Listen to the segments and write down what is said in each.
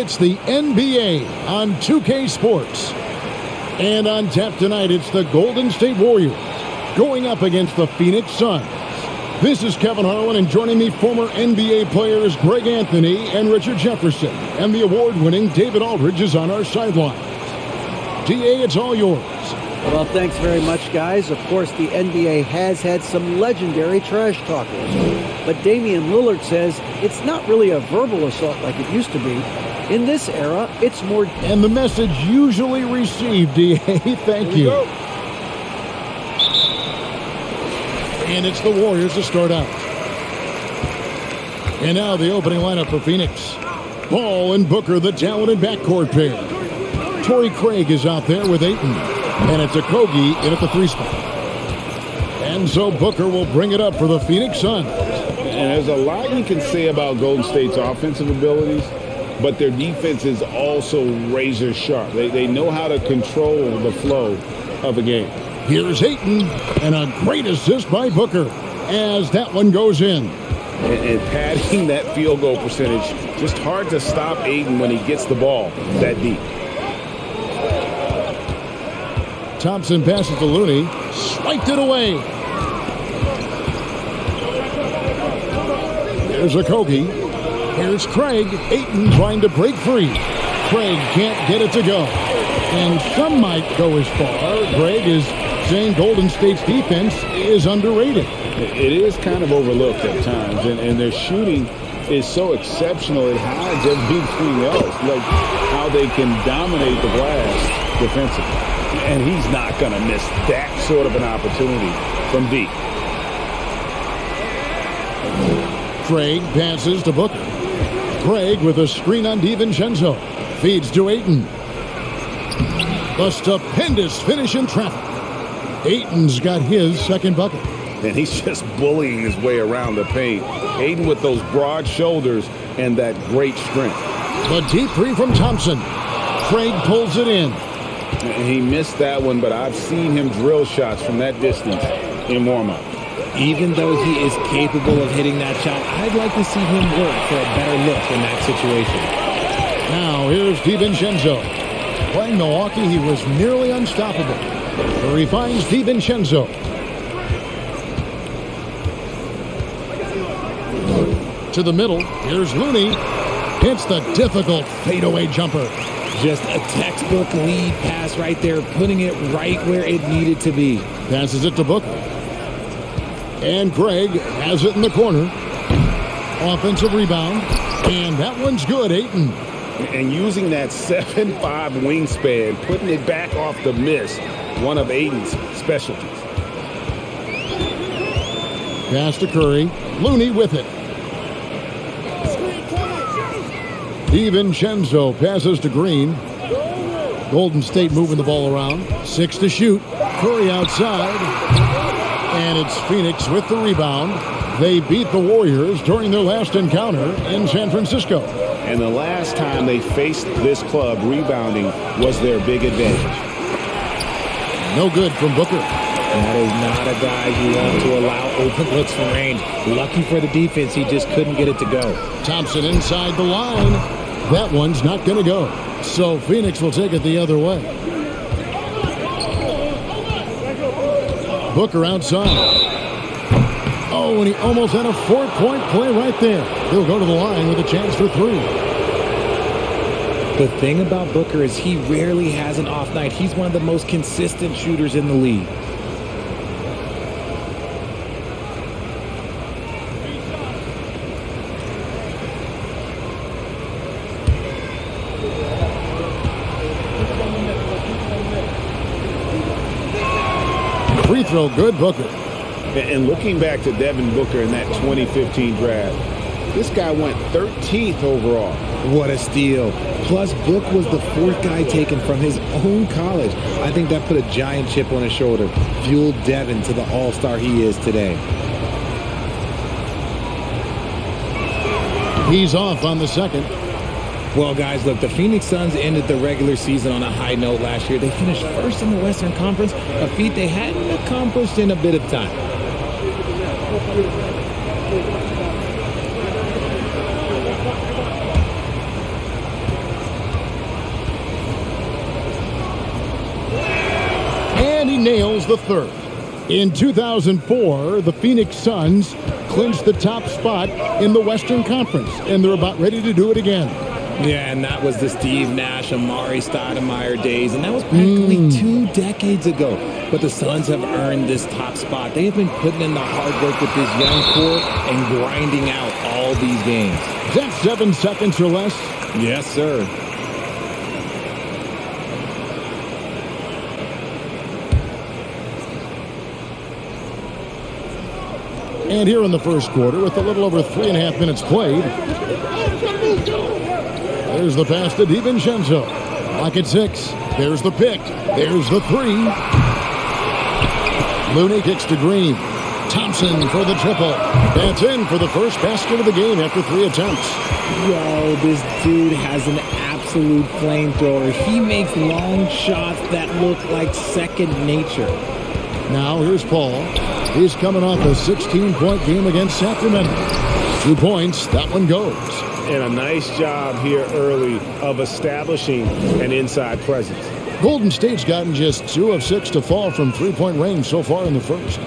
It's the NBA on 2K Sports. And on tap tonight, it's the Golden State Warriors going up against the Phoenix Suns. This is Kevin Harlan, and joining me, former NBA players Greg Anthony and Richard Jefferson. And the award-winning David Aldridge is on our sidelines. DA, it's all yours. Well, thanks very much, guys. Of course, the NBA has had some legendary trash talkers. But Damian Lillard says it's not really a verbal assault like it used to be. In this era, it's more... And the message usually received, DA. Thank you. And it's the Warriors to start out. And now the opening lineup for Phoenix. Ball and Booker, the talented backcourt pair. Torrey Craig is out there with Ayton. And it's Okogie in at the 3 spot. And so Booker will bring it up for the Phoenix Suns. And there's a lot you can say about Golden State's offensive abilities, but their defense is also razor sharp. They know how to control the flow of a game. Here's Ayton, and a great assist by Booker as that one goes in. And padding that field goal percentage, just hard to stop Ayton when he gets the ball that deep. Thompson passes to Looney, swiped it away. Here's Okogie. Here's Craig. Ayton trying to break free. Craig can't get it to go. And some might go as far, Greg, is saying Golden State's defense is underrated. It is kind of overlooked at times, and their shooting is so exceptional it hides everything else, like how they can dominate the glass defensively. And he's not going to miss that sort of an opportunity from deep. Craig passes to Booker. Craig with a screen on DiVincenzo. Feeds to Ayton. The stupendous finish in traffic. Ayton's got his second bucket. And he's just bullying his way around the paint. Ayton with those broad shoulders and that great strength. The deep three from Thompson. Craig pulls it in. He missed that one, but I've seen him drill shots from that distance in warm-up. Even though he is capable of hitting that shot, I'd like to see him work for a better look in that situation. Now here's DiVincenzo. Playing Milwaukee, he was nearly unstoppable. Where he finds DiVincenzo. To the middle, here's Looney. Hits the difficult fadeaway jumper. Just a textbook lead pass right there, putting it right where it needed to be. Passes it to Booker. And Craig has it in the corner. Offensive rebound. And that one's good, Ayton. And using that 7'5" wingspan, putting it back off the miss, one of Ayton's specialties. Pass to Curry. Looney with it. DiVincenzo passes to Green. Golden State moving the ball around. 6 to shoot. Curry outside. And it's Phoenix with the rebound. They beat the Warriors during their last encounter in San Francisco. And the last time they faced this club, rebounding was their big advantage. No good from Booker. That is not a guy you want to allow open looks from range. Lucky for the defense, he just couldn't get it to go. Thompson inside the line. That one's not going to go. So Phoenix will take it the other way. Booker outside. Oh, and he almost had a 4-point play right there. He'll go to the line with a chance for 3. The thing about Booker is he rarely has an off night. He's one of the most consistent shooters in the league. Free throw, good, Booker. And looking back to Devin Booker in that 2015 draft, this guy went 13th overall. What a steal. Plus, Book was the 4th guy taken from his own college. I think that put a giant chip on his shoulder, fueled Devin to the all-star he is today. He's off on the second. Well, guys, look, the Phoenix Suns ended the regular season on a high note last year. They finished first in the Western Conference, a feat they hadn't accomplished in a bit of time. nails the third. In 2004, the Phoenix Suns clinched the top spot in the Western Conference, and they're about ready to do it again. Yeah, and that was the Steve Nash, Amari Stoudemire days, and that was practically 2 decades ago. But the Suns have earned this top spot. They have been putting in the hard work with this young core and grinding out all these games. Is that 7 seconds or less? Yes, sir. And here in the first quarter, with a little over 3.5 minutes played, there's the pass to DiVincenzo. Clock at 6. There's the pick. There's the 3. Looney kicks to Green. Thompson for the triple. That's in for the first basket of the game after 3 attempts. Yo, this dude has an absolute flamethrower. He makes long shots that look like second nature. Now here's Paul. He's coming off a 16-point game against Sacramento. 2 points. That one goes. And a nice job here early of establishing an inside presence. Golden State's gotten just 2 of 6 to fall from three-point range so far in the first.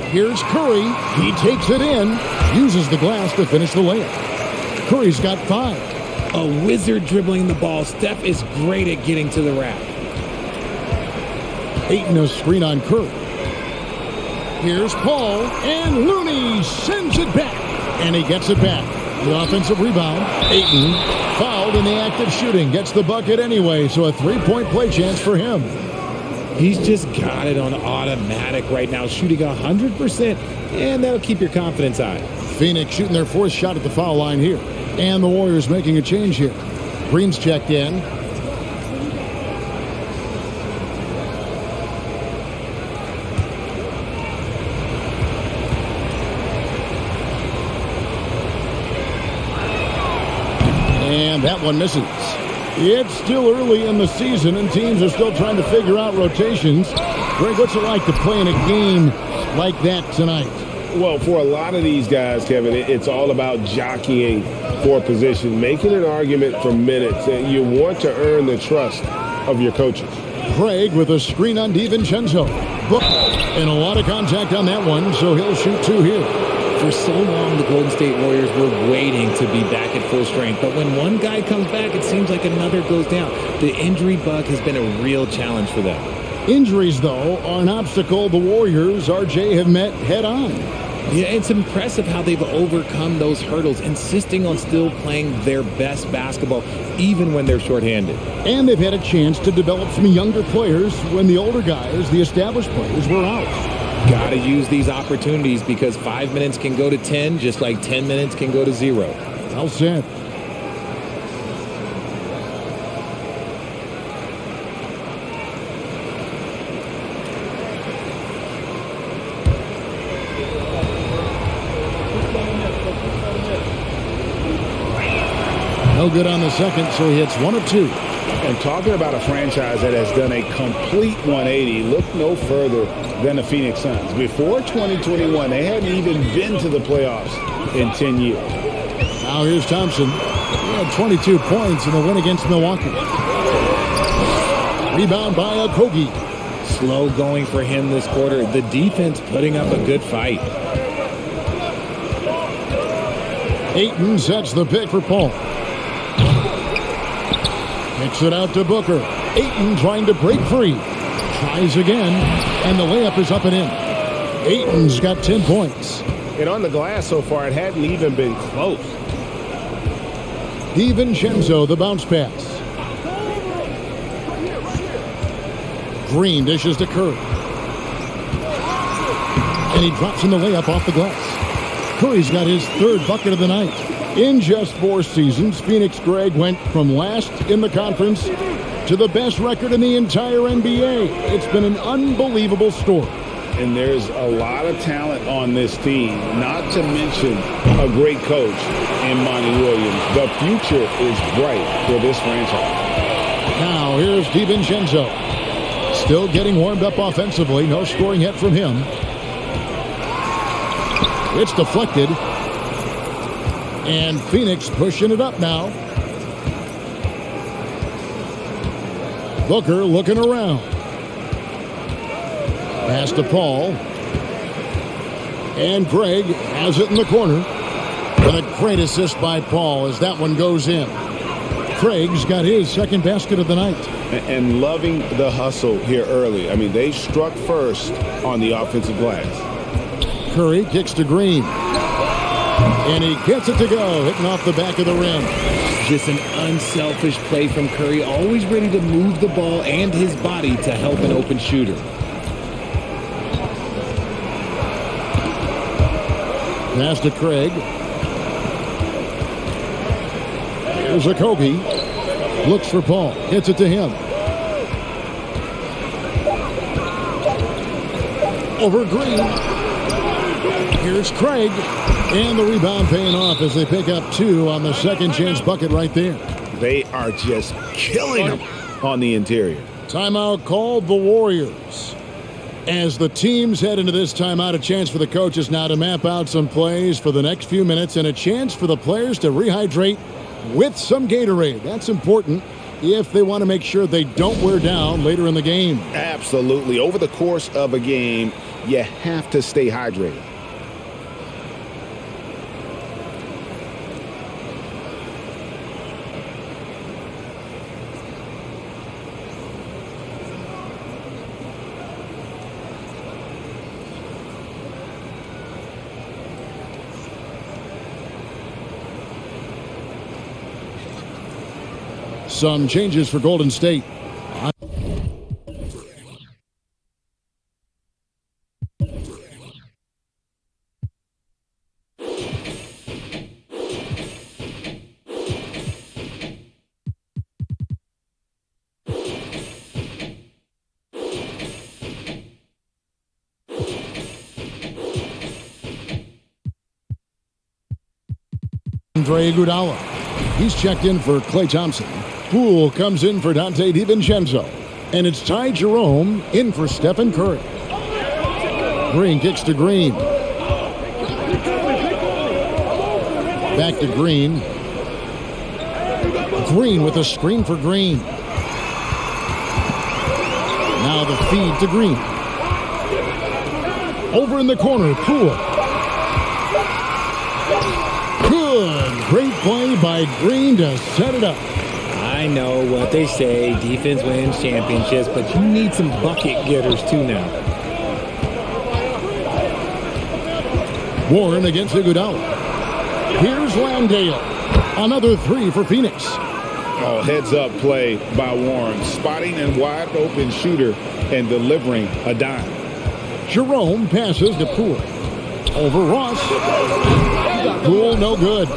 Here's Curry. He takes it in. Uses the glass to finish the layup. Curry's got 5. A wizard dribbling the ball. Steph is great at getting to the rack. Ayton a screen on Curry. Here's Paul, and Looney sends it back. And he gets it back. The offensive rebound. Ayton, fouled in the act of shooting, gets the bucket anyway, so a 3-point play chance for him. He's just got it on automatic right now, shooting 100%, and that'll keep your confidence high. Phoenix shooting their 4th shot at the foul line here. And the Warriors making a change here. Green's checked in. And that one misses. It's still early in the season, and teams are still trying to figure out rotations. Greg, what's it like to play in a game like that tonight? Well, for a lot of these guys, Kevin, it's all about jockeying for position, making an argument for minutes. And you want to earn the trust of your coaches. Craig with a screen on DiVincenzo. Book, and a lot of contact on that one, so he'll shoot 2 here. For so long, the Golden State Warriors were waiting to be back at full strength. But when one guy comes back, it seems like another goes down. The injury bug has been a real challenge for them. Injuries, though, are an obstacle the Warriors, RJ, have met head-on. Yeah, it's impressive how they've overcome those hurdles, insisting on still playing their best basketball, even when they're shorthanded. And they've had a chance to develop some younger players when the older guys, the established players, were out. Got to use these opportunities because 5 minutes can go to 10, just like 10 minutes can go to 0. Well said. No good on the second, so he hits 1 of 2. And talking about a franchise that has done a complete 180, look no further than the Phoenix Suns. Before 2021, they hadn't even been to the playoffs in 10 years. Now here's Thompson. He had 22 points in the win against Milwaukee. Rebound by Okogie. Slow going for him this quarter. The defense putting up a good fight. Ayton sets the pick for Paul. Kicks it out to Booker. Ayton trying to break free. Tries again, and the layup is up and in. Ayton's got 10 points. And on the glass so far, it hadn't even been close. DiVincenzo, the bounce pass. Green dishes to Curry. And he drops in the layup off the glass. Curry's got his 3rd bucket of the night. In just 4 seasons, Phoenix, Greg, went from last in the conference to the best record in the entire NBA. It's been an unbelievable story. And there's a lot of talent on this team, not to mention a great coach in Monty Williams. The future is bright for this franchise. Now here's DiVincenzo. Still getting warmed up offensively. No scoring yet from him. It's deflected. And Phoenix pushing it up now. Booker looking around. Pass to Paul. And Greg has it in the corner. And a great assist by Paul as that one goes in. Craig's got his second basket of the night. And loving the hustle here early. I mean, they struck first on the offensive glass. Curry kicks to Green. And he gets it to go, hitting off the back of the rim. Just an unselfish play from Curry, always ready to move the ball and his body to help an open shooter. Pass to Craig. Here's a Kobe. Looks for Paul. Gets it to him. Over Green. Here's Craig. And the rebound paying off as they pick up 2 on the second chance bucket right there. They are just killing them on the interior. Timeout called the Warriors. As the teams head into this timeout, a chance for the coaches now to map out some plays for the next few minutes and a chance for the players to rehydrate with some Gatorade. That's important if they want to make sure they don't wear down later in the game. Absolutely. Over the course of a game, you have to stay hydrated. Some changes for Golden State. Andre Iguodala. He's checked in for Klay Thompson. Poole comes in for Dante DiVincenzo. And it's Ty Jerome in for Stephen Curry. Green kicks to Green. Back to Green. Green with a screen for Green. Now the feed to Green. Over in the corner, Poole. Good. Great play by Green to set it up. I know what they say, defense wins championships, but you need some bucket getters too now. Warren against Iguodala. Here's Landale. Another 3 for Phoenix. Oh, heads-up play by Warren. Spotting a wide-open shooter and delivering a dime. Jerome passes to Poole. Over Ross. Poole, no good.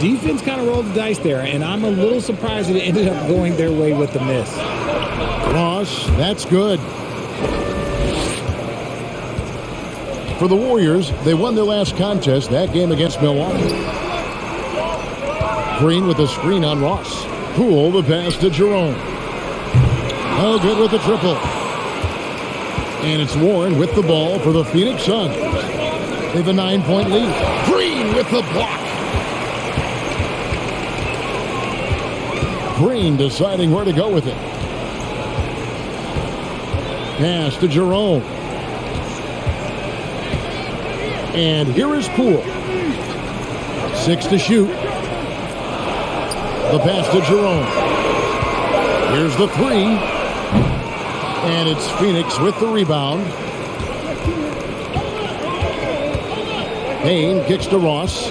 Defense kind of rolled the dice there, and I'm a little surprised that it ended up going their way with the miss. Ross, that's good. For the Warriors, they won their last contest, that game against Milwaukee. Green with a screen on Ross. Poole the pass to Jerome. Oh, good with the triple. And it's Warren with the ball for the Phoenix Suns. They have a 9-point lead. Green with the block. Green deciding where to go with it. Pass to Jerome. And here is Poole. 6 to shoot. The pass to Jerome. Here's the 3. And it's Phoenix with the rebound. Payne kicks to Ross.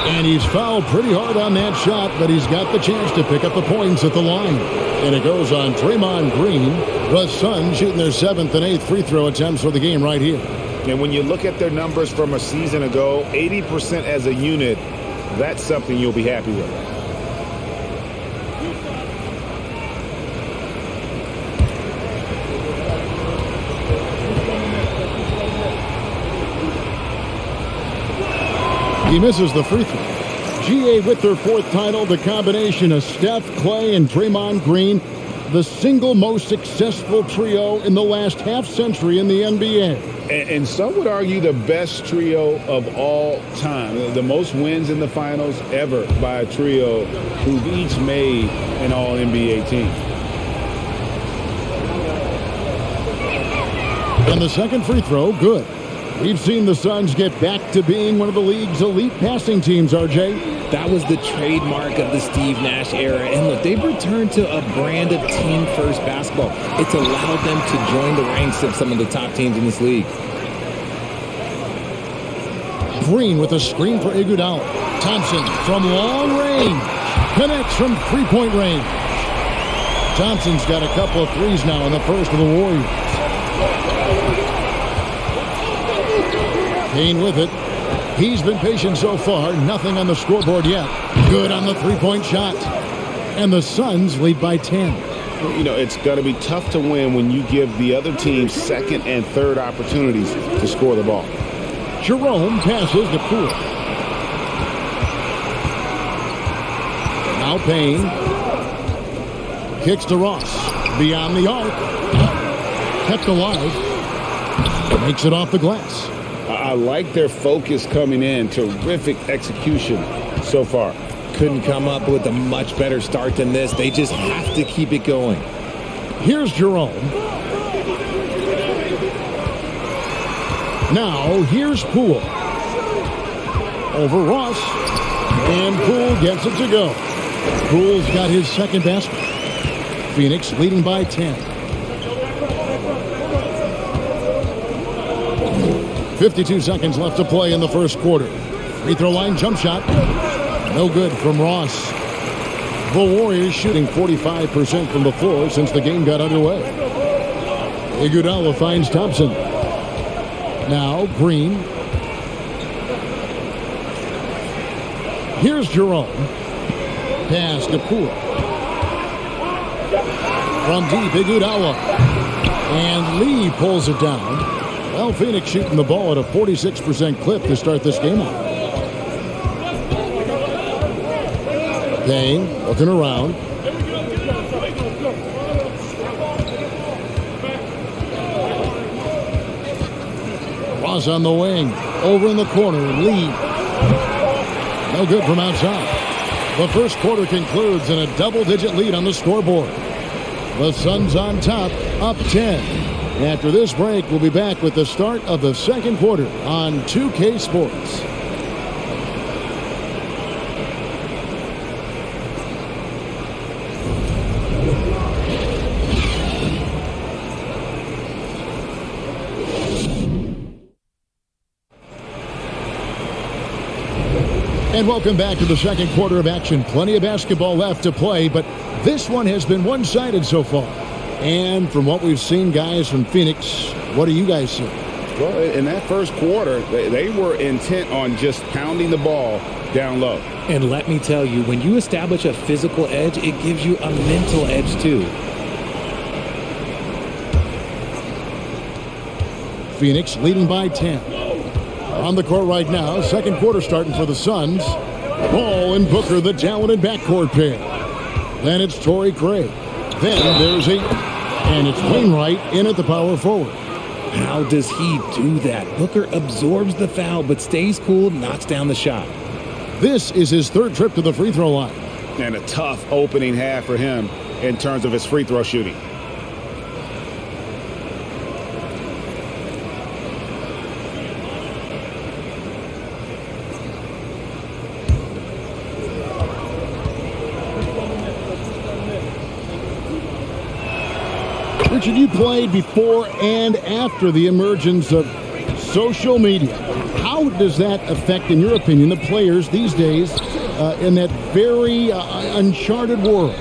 And he's fouled pretty hard on that shot, but he's got the chance to pick up the points at the line. And it goes on Draymond Green. The Suns shooting their 7th and 8th free throw attempts for the game right here. And when you look at their numbers from a season ago, 80% as a unit, that's something you'll be happy with. He misses the free throw. GA with their 4th title, the combination of Steph, Klay, and Draymond Green. the single most successful trio in the last half-century in the NBA. And some would argue the best trio of all time. The most wins in the finals ever by a trio who've each made an All-NBA team. And the second free throw, good. We've seen the Suns get back to being one of the league's elite passing teams, RJ. That was the trademark of the Steve Nash era. And look, they've returned to a brand of team-first basketball. It's allowed them to join the ranks of some of the top teams in this league. Green with a screen for Iguodala. Thompson from long range. Connects from three-point range. Thompson's got a couple of threes now in the first of the Warriors. Kane with it. He's been patient so far. Nothing on the scoreboard yet. Good on the three-point shot. And the Suns lead by 10. You know, it's going to be tough to win when you give the other team second and third opportunities to score the ball. Jerome passes to Poole. Now Payne. Kicks to Ross. Beyond the arc. Kept alive. Makes it off the glass. I like their focus coming in. Terrific execution so far. Couldn't come up with a much better start than this. They just have to keep it going. Here's Jerome. Now, here's Poole. Over Ross. And Poole gets it to go. Poole's got his second basket. Phoenix leading by 10. 52 seconds left to play in the first quarter. Free throw line jump shot. No good from Ross. The Warriors shooting 45% from the floor since the game got underway. Iguodala finds Thompson. Now Green. Here's Jerome. Pass to Poole. From deep, Iguodala. And Lee pulls it down. Well, Phoenix shooting the ball at a 46% clip to start this game off. Payne looking around. Ross on the wing. Over in the corner. Lee. No good from outside. The first quarter concludes in a double-digit lead on the scoreboard. The Suns on top, up 10. After this break, we'll be back with the start of the second quarter on 2K Sports. And welcome back to the second quarter of action. Plenty of basketball left to play, but this one has been one-sided so far. And from what we've seen, guys, from Phoenix, what do you guys see? Well, in that first quarter, they were intent on just pounding the ball down low. And let me tell you, when you establish a physical edge, it gives you a mental edge too. Phoenix leading by 10. On the court right now, second quarter starting for the Suns. Ball and Booker, the talented backcourt pair. Then it's Torrey Craig. Then there's and it's Wainwright in at the power forward. How does he do that? Booker absorbs the foul, but stays cool, knocks down the shot. This is his third trip to the free throw line. And a tough opening half for him in terms of his free throw shooting. Richard, you played before and after the emergence of social media. How does that affect, in your opinion, the players these days in that very uncharted world?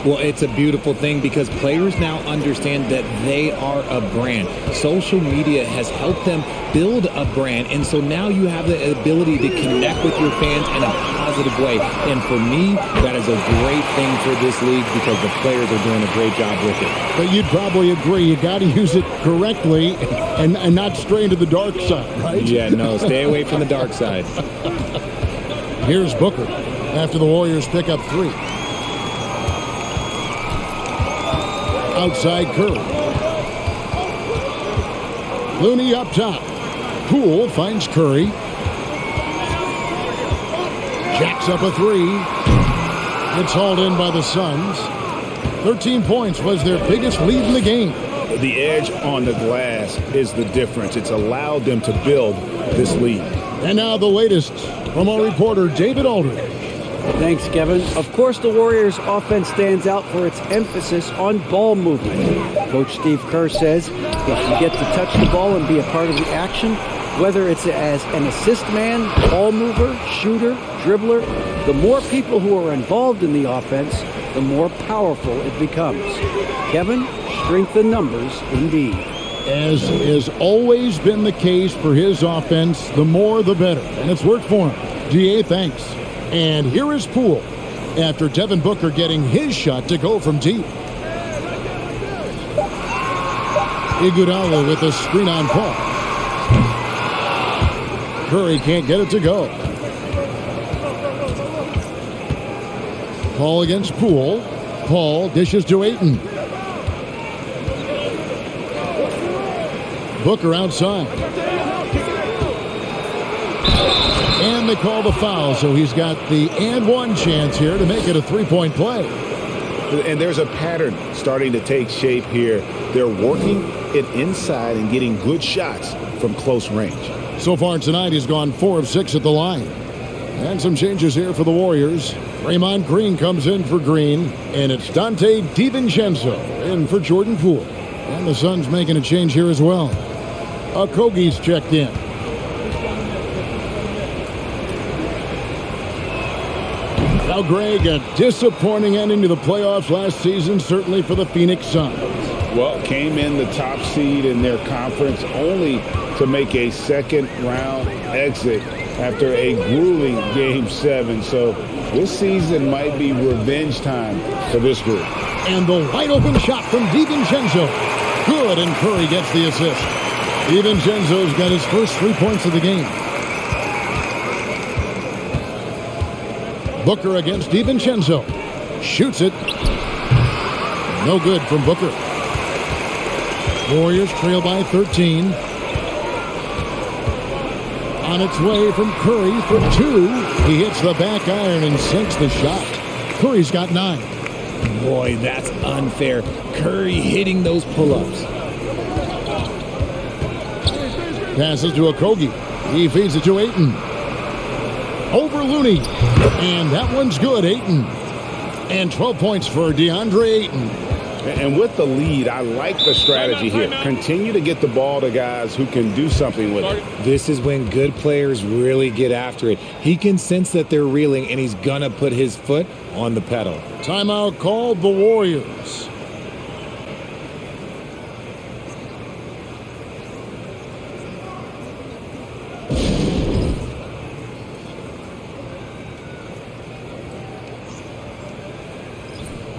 Well, it's a beautiful thing because players now understand that they are a brand. Social media has helped them build a brand, and so now you have the ability to connect with your fans in a positive way. And for me, that is a great thing for this league because the players are doing a great job with it. But you'd probably agree you got to use it correctly and not stray into the dark side, right? Yeah, no, stay away from the dark side. Here's Booker after the Warriors pick up 3. outside Curry. Looney up top. Poole finds Curry. Jacks up a three. It's hauled in by the Suns. 13 points was their biggest lead in the game. The edge on the glass is the difference. It's allowed them to build this lead. And now the latest from our reporter, David Aldridge. Thanks, Kevin. Of course, the Warriors' offense stands out for its emphasis on ball movement. Coach Steve Kerr says if you get to touch the ball and be a part of the action, whether it's as an assist man, ball mover, shooter, dribbler, the more people who are involved in the offense, the more powerful it becomes. Kevin, strength in numbers indeed. As has always been the case for his offense, the more the better. And it's worked for him. DA, thanks. And here is Poole after Devin Booker getting his shot to go from deep. Iguodala with a screen on Paul. Curry can't get it to go. Paul against Poole. Paul dishes to Ayton. Booker outside. And they call the foul, so he's got the and one chance here to make it a three-point play. And there's a pattern starting to take shape here. They're working it inside and getting good shots from close range. So far tonight, he's gone 4 of 6 at the line. And some changes here for the Warriors. Draymond Green comes in for Green, and it's Dante DiVincenzo in for Jordan Poole. And the Suns making a change here as well. Okogie's checked in. Now, Greg, a disappointing ending to the playoffs last season, certainly for the Phoenix Suns. Well, came in the top seed in their conference only to make a second-round exit after a grueling Game 7. So this season might be revenge time for this group. And the wide-open shot from DiVincenzo. Good, and Curry gets the assist. DiVincenzo's got his first 3 points of the game. Booker against DiVincenzo. Shoots it. No good from Booker. Warriors trail by 13. On its way from Curry for 2. He hits the back iron and sinks the shot. Curry's got 9. Boy, that's unfair. Curry hitting those pull-ups. Passes to Okogie. He feeds it to Ayton. Over Looney. And that one's good, Ayton. And 12 points for DeAndre Ayton. And with the lead, I like the strategy here. Continue to get the ball to guys who can do something with it. This is when good players really get after it. He can sense that they're reeling, and he's going to put his foot on the pedal. Timeout called the Warriors.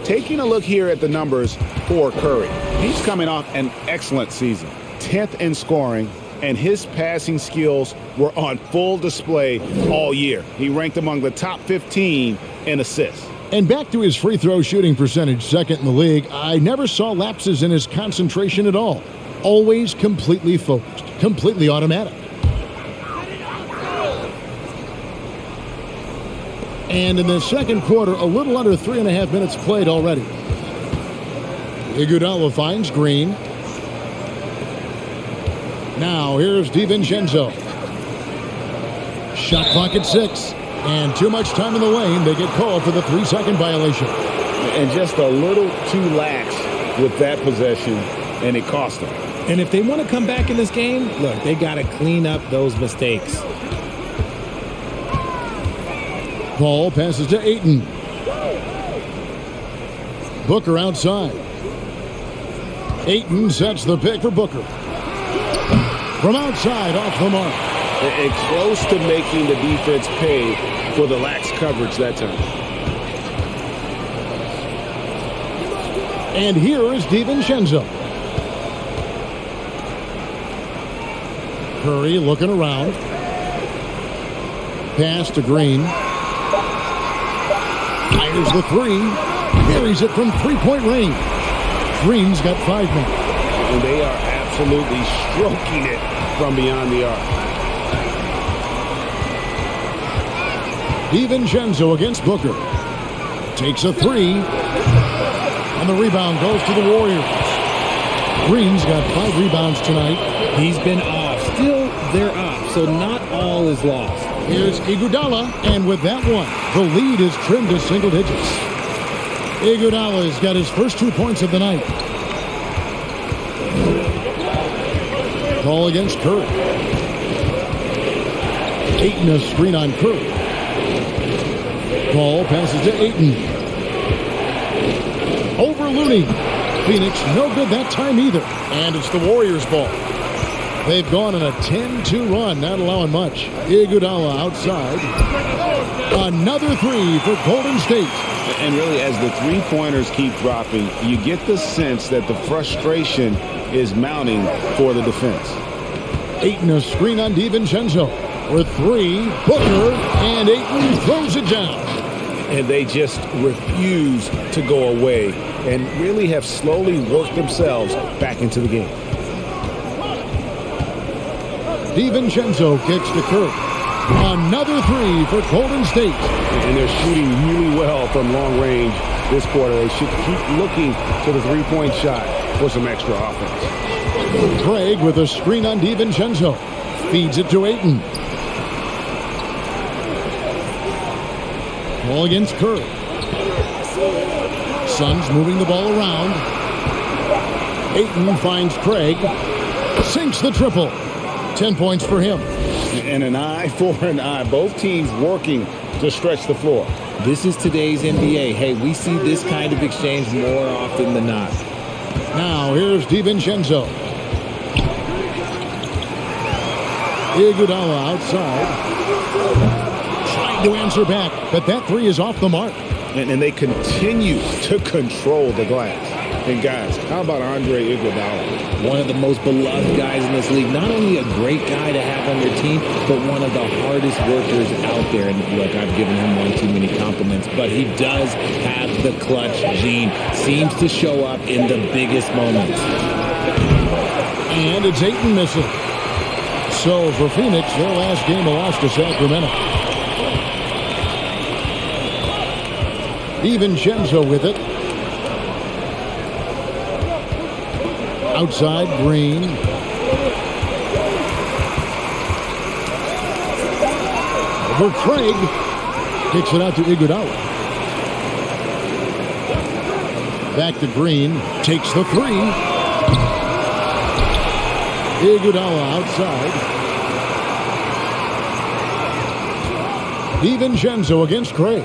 Taking a look here at the numbers for Curry. He's coming off an excellent season. 10th in scoring, and his passing skills were on full display all year. He ranked among the top 15 in assists. And back to his free throw shooting percentage, second in the league. I never saw lapses in his concentration at all. Always completely focused, completely automatic. And in the second quarter, a little under 3.5 minutes played already. Iguodala finds Green. Now here's DiVincenzo. Shot clock at 6. And too much time in the lane. They get called for the 3-second violation. And just a little too lax with that possession, and it cost them. And if they want to come back in this game, look, they got to clean up those mistakes. Paul passes to Ayton. Booker outside. Ayton sets the pick for Booker. From outside, off the mark. And close to making the defense pay for the lax coverage that time. And here is DiVincenzo. Curry looking around. Pass to Green. Fires the 3. Buries it from 3-point range. Green's got 5 men. And they are absolutely stroking it from beyond the arc. DiVincenzo against Booker. Takes a 3. And the rebound goes to the Warriors. Green's got 5 rebounds tonight. He's been off. Still, they're up, so not all is lost. Here's Iguodala, and with that one, the lead is trimmed to single digits. Iguodala's got his first 2 points of the night. Call against Curry. Ayton a screen on Curry. Ball passes to Ayton. Over Looney. Phoenix no good that time either. And it's the Warriors' ball. They've gone on a 10-2 run, not allowing much. Iguodala outside. Another 3 for Golden State. And really, as the three-pointers keep dropping, you get the sense that the frustration is mounting for the defense. Ayton a screen on DiVincenzo. For 3, Booker, and Ayton throws it down. And they just refuse to go away and really have slowly worked themselves back into the game. DiVincenzo kicks to Curry. Another 3 for Golden State. And they're shooting really well from long range this quarter. They should keep looking to the three-point shot for some extra offense. Craig with a screen on DiVincenzo. Feeds it to Ayton. Ball against Curry. Suns moving the ball around. Ayton finds Craig. Sinks the triple. 10 points for him. And an eye for an eye. Both teams working to stretch the floor. This is today's NBA. Hey, we see this kind of exchange more often than not. Now here's DiVincenzo. Iguodala outside. Trying to answer back, but that 3 is off the mark. And they continue to control the glass. And guys, how about Andre Iguodala? One of the most beloved guys in this league. Not only a great guy to have on your team, but one of the hardest workers out there. And look, I've given him one too many compliments, but he does have the clutch gene. Seems to show up in the biggest moments. And it's Ayton missing. So for Phoenix, their last game a loss to Sacramento. DiVincenzo with it. Outside, Green. Over Craig. Kicks it out to Iguodala. Back to Green. Takes the 3. Iguodala outside. DiVincenzo against Craig.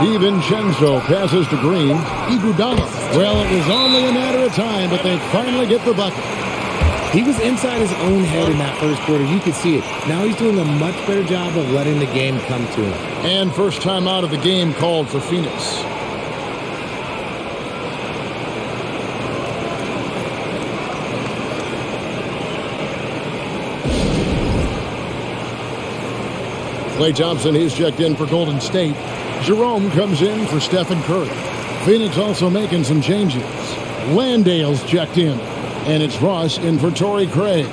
DiVincenzo passes to Green. Iguodala. Well, it was only a matter of time, but they finally get the bucket. He was inside his own head in that first quarter. You could see it. Now he's doing a much better job of letting the game come to him. And first time out of the game called for Phoenix. Klay Thompson, he's checked in for Golden State. Jerome comes in for Stephen Curry. Phoenix also making some changes. Landale's checked in. And it's Ross in for Torrey Craig.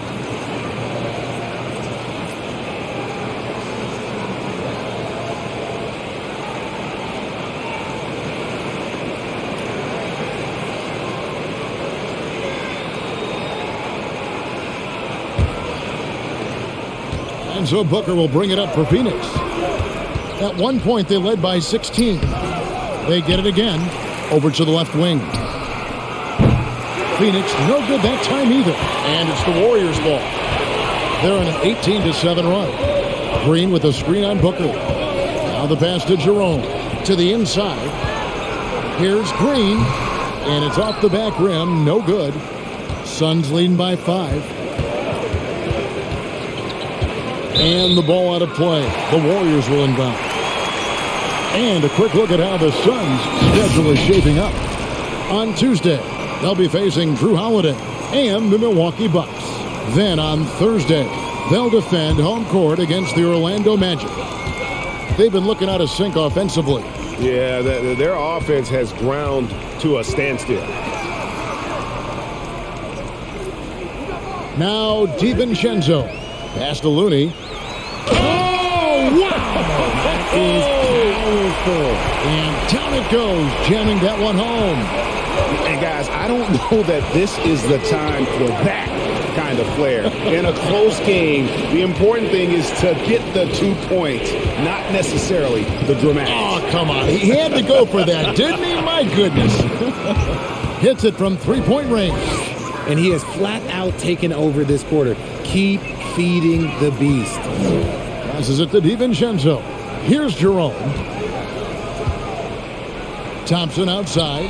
And so Booker will bring it up for Phoenix. At one point, they led by 16. They get it again. Over to the left wing. Phoenix, no good that time either. And it's the Warriors' ball. They're on an 18-7 run. Green with a screen on Booker. Now the pass to Jerome. To the inside. Here's Green. And it's off the back rim. No good. Suns leading by 5. And the ball out of play. The Warriors will inbound. And a quick look at how the Suns' schedule is shaping up. On Tuesday, they'll be facing Drew Holiday and the Milwaukee Bucks. Then on Thursday, they'll defend home court against the Orlando Magic. They've been looking out of sync offensively. Yeah, their offense has ground to a standstill. Now DiVincenzo. Pass to Looney. Oh, wow! That is powerful. And down it goes, jamming that one home. And guys, I don't know that this is the time for that kind of flair. In a close game, the important thing is to get the 2 points, not necessarily the dramatics. Oh, come on. He had to go for that, didn't he? My goodness. Hits it from three-point range. And he has flat out taken over this quarter. Keep feeding the beast. Passes it to DiVincenzo. Here's Jerome. Thompson outside.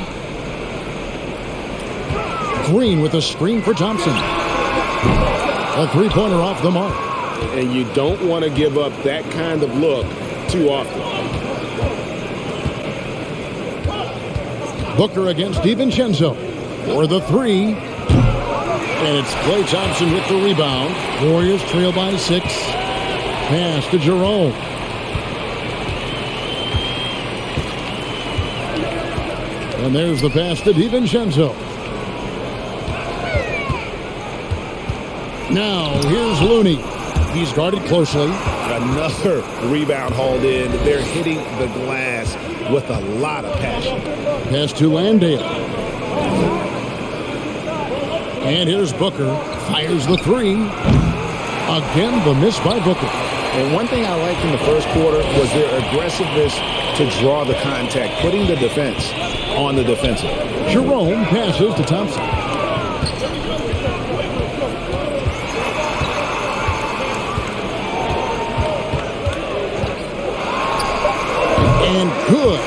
Green with a screen for Thompson. A three-pointer off the mark. And you don't want to give up that kind of look too often. Booker against DiVincenzo for the three. And it's Klay Thompson with the rebound. Warriors trail by 6. Pass to Jerome. And there's the pass to DiVincenzo. Now, here's Looney. He's guarded closely. Another rebound hauled in. They're hitting the glass with a lot of passion. Pass to Landale. And here's Booker. Fires the three. Again, the miss by Booker. And one thing I liked in the first quarter was their aggressiveness to draw the contact, putting the defense on the defensive. Jerome passes to Thompson. And good.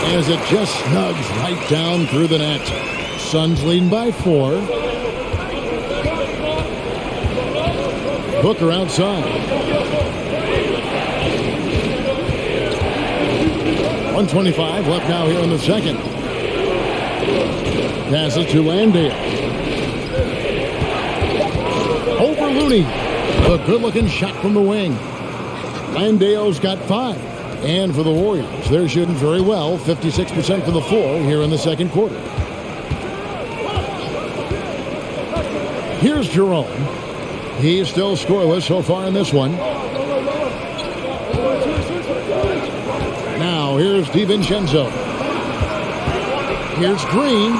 As it just snugs right down through the net. Suns leading by 4. Booker outside. 1:25 left now here in the second. Passes to Landale. Over Looney. A good-looking shot from the wing. Landale's got 5. And for the Warriors, they're shooting very well, 56% for the floor here in the second quarter. Here's Jerome. He's still scoreless so far in this one. Now here's DiVincenzo. Here's Green.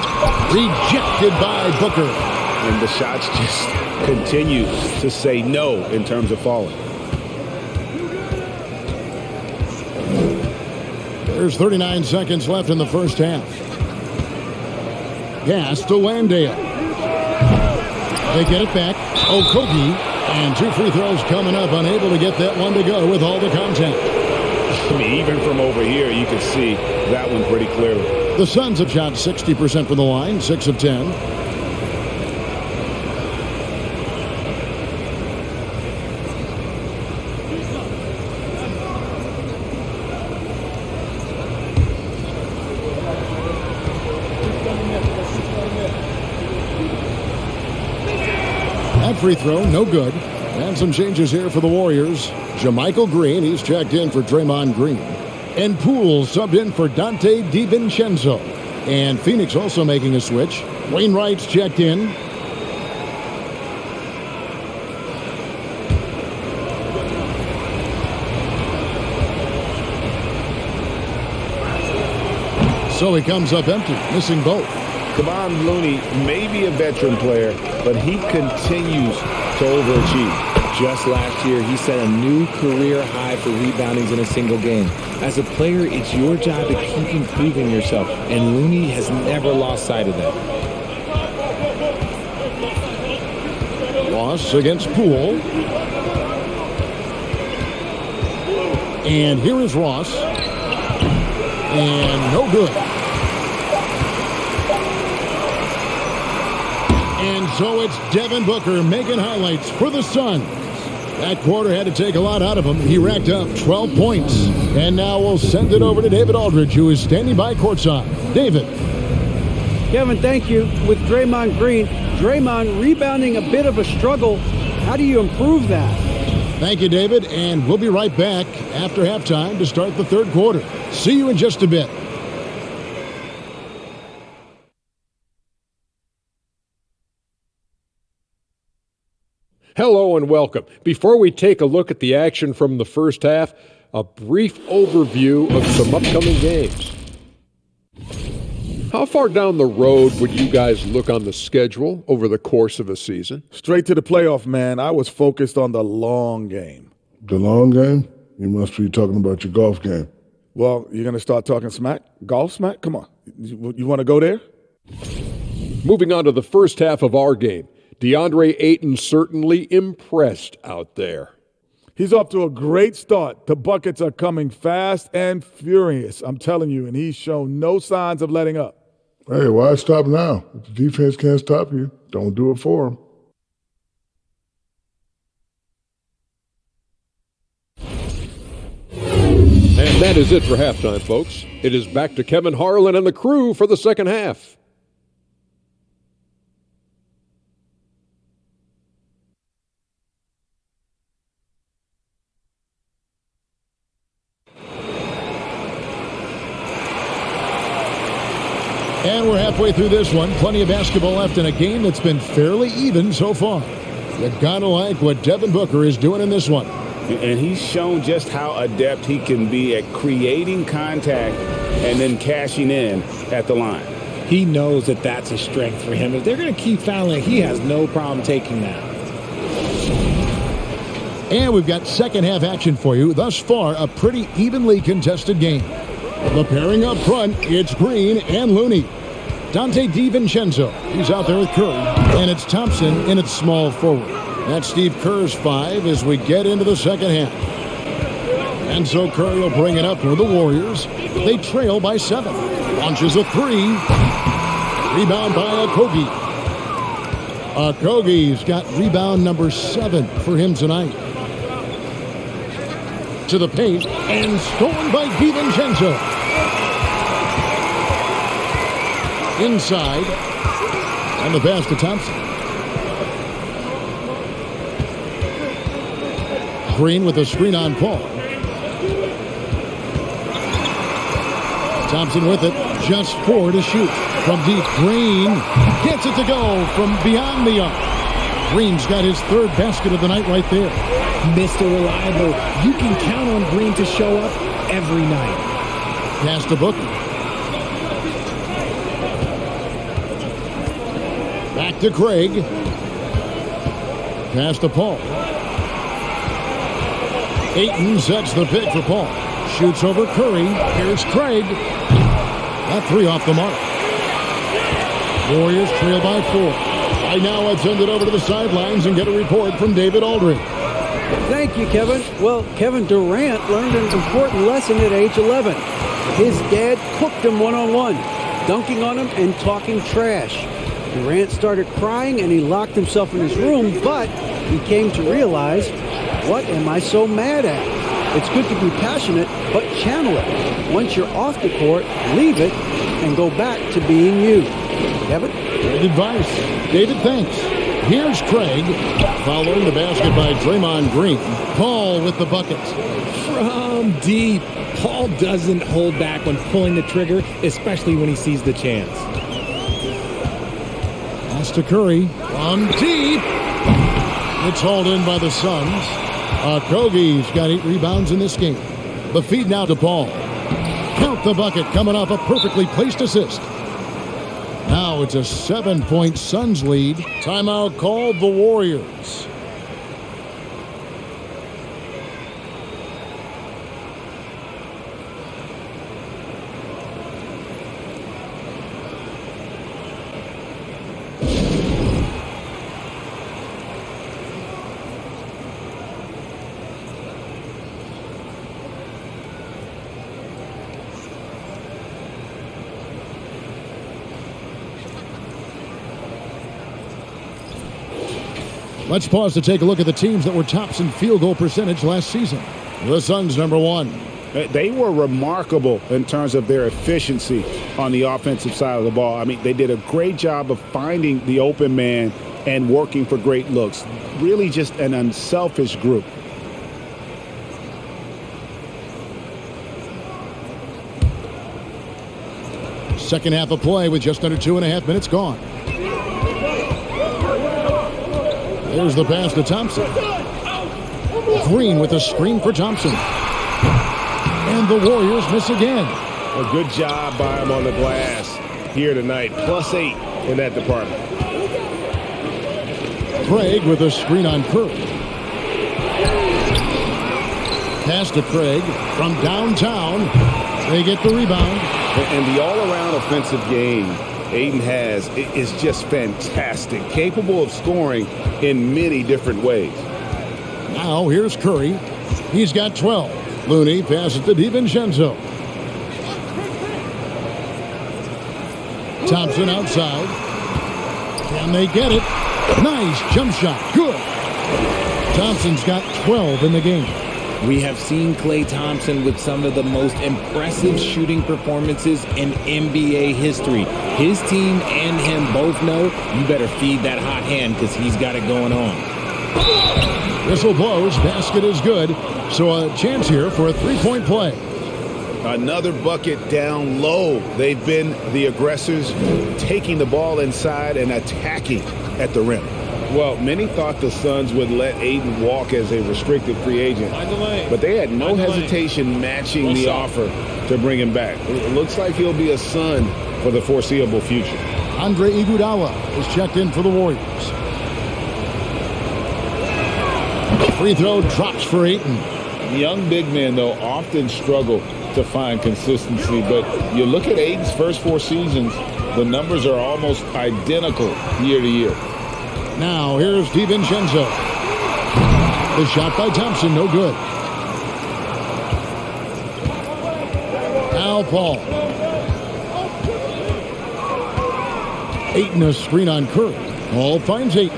Rejected by Booker. And the shots just continue to say no in terms of falling. There's 39 seconds left in the first half. Pass to Landale. They get it back. Okogie. And 2 free throws coming up. Unable to get that one to go with all the contact. I mean, even from over here, you can see that one pretty clearly. The Suns have shot 60% from the line, 6 of 10. Free throw, no good. And some changes here for the Warriors. JaMychal Green, he's checked in for Draymond Green. And Poole subbed in for Dante DiVincenzo. And Phoenix also making a switch. Wainwright's checked in. So he comes up empty, missing both. Kevon Looney may be a veteran player, but he continues to overachieve. Just last year, he set a new career high for reboundings in a single game. As a player, it's your job to keep improving yourself, and Looney has never lost sight of that. Ross against Poole. And here is Ross. And no good. And so it's Devin Booker making highlights for the Suns. That quarter had to take a lot out of him. He racked up 12 points. And now we'll send it over to David Aldridge, who is standing by courtside. David. Kevin, thank you. With Draymond Green, Draymond rebounding a bit of a struggle. How do you improve that? Thank you, David. And we'll be right back after halftime to start the third quarter. See you in just a bit. Hello and welcome. Before we take a look at the action from the first half, a brief overview of some upcoming games. How far down the road would you guys look on the schedule over the course of a season? Straight to the playoff, man. I was focused on the long game. The long game? You must be talking about your golf game. Well, you're going to start talking smack? Golf smack? Come on. You want to go there? Moving on to the first half of our game. DeAndre Ayton certainly impressed out there. He's off to a great start. The buckets are coming fast and furious, I'm telling you, and he's shown no signs of letting up. Hey, why stop now? If the defense can't stop you, don't do it for them. And that is it for halftime, folks. It is back to Kevin Harlan and the crew for the second half. And we're halfway through this one. Plenty of basketball left in a game that's been fairly even so far. You gotta like what Devin Booker is doing in this one. And he's shown just how adept he can be at creating contact and then cashing in at the line. He knows that that's a strength for him. If they're going to keep fouling, he has no problem taking that. And we've got second half action for you. Thus far, a pretty evenly contested game. The pairing up front, it's Green and Looney. Dante DiVincenzo, he's out there with Curry. And it's Thompson in its small forward. That's Steve Kerr's 5 as we get into the second half. And so Curry will bring it up for the Warriors. They trail by 7. Launches a 3. Rebound by Okogie. Okogie's got rebound number 7 for him tonight. To the paint and stolen by DiVincenzo. Inside. And the pass to Thompson. Green with a screen on Paul. Thompson with it. Just 4 to shoot. From deep, Green gets it to go from beyond the arc. Green's got his 3rd basket of the night right there. Mr. Reliable. You can count on Green to show up every night. Pass to Booker. Back to Craig. Pass to Paul. Ayton sets the pick for Paul. Shoots over Curry. Here's Craig. That 3 off the mark. Warriors trail by 4. Right now, let's send it over to the sidelines and get a report from David Aldridge. Thank you, Kevin. Well, Kevin Durant learned an important lesson at age 11. His dad cooked him one-on-one, dunking on him and talking trash. Durant started crying and he locked himself in his room, but he came to realize, what am I so mad at? It's good to be passionate, but channel it. Once you're off the court, leave it and go back to being you. Kevin? Great advice. David, thanks. Here's Craig, following the basket by Draymond Green. Paul with the bucket. From deep. Paul doesn't hold back when pulling the trigger, especially when he sees the chance. Pass to Curry. From deep. It's hauled in by the Suns. Okogie's got 8 rebounds in this game. The feed now to Paul. Count the bucket coming off a perfectly placed assist. Now it's a 7-point Suns lead. Timeout called the Warriors. Let's pause to take a look at the teams that were tops in field goal percentage last season. The Suns, number 1. They were remarkable in terms of their efficiency on the offensive side of the ball. I mean, they did a great job of finding the open man and working for great looks. Really just an unselfish group. Second half of play with just under 2.5 minutes gone. There's the pass to Thompson. Green with a screen for Thompson. And the Warriors miss again. A good job by him on the glass here tonight. +8 in that department. Craig with a screen on Curry. Pass to Craig from downtown. They get the rebound. And the all-around offensive game Aiden has is just fantastic. Capable of scoring in many different ways. Now here's Curry. He's got 12. Looney passes to DiVincenzo. Thompson outside. Can they get it? Nice jump shot. Good. Thompson's got 12 in the game. We have seen Klay Thompson with some of the most impressive shooting performances in NBA history. His team and him both know you better feed that hot hand because he's got it going on. Whistle blows. Basket is good. So a chance here for a three-point play. Another bucket down low. They've been the aggressors, taking the ball inside and attacking at the rim. Well, many thought the Suns would let Aiden walk as a restricted free agent, but they had no hesitation matching the offer to bring him back. It looks like he'll be a Sun for the foreseeable future. Andre Iguodala is checked in for the Warriors. Free throw drops for Ayton. Young big men, though, often struggle to find consistency, but you look at Aiden's first 4 seasons, the numbers are almost identical year to year. Now here's DiVincenzo. The shot by Thompson, no good. Al Paul. Ayton a screen on Curry. Paul finds Ayton.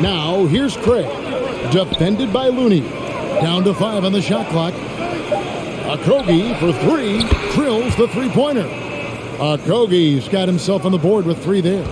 Now here's Craig. Defended by Looney. Down to 5 on the shot clock. Okogie for 3. Drills the three-pointer. Okogie's got himself on the board with 3 there.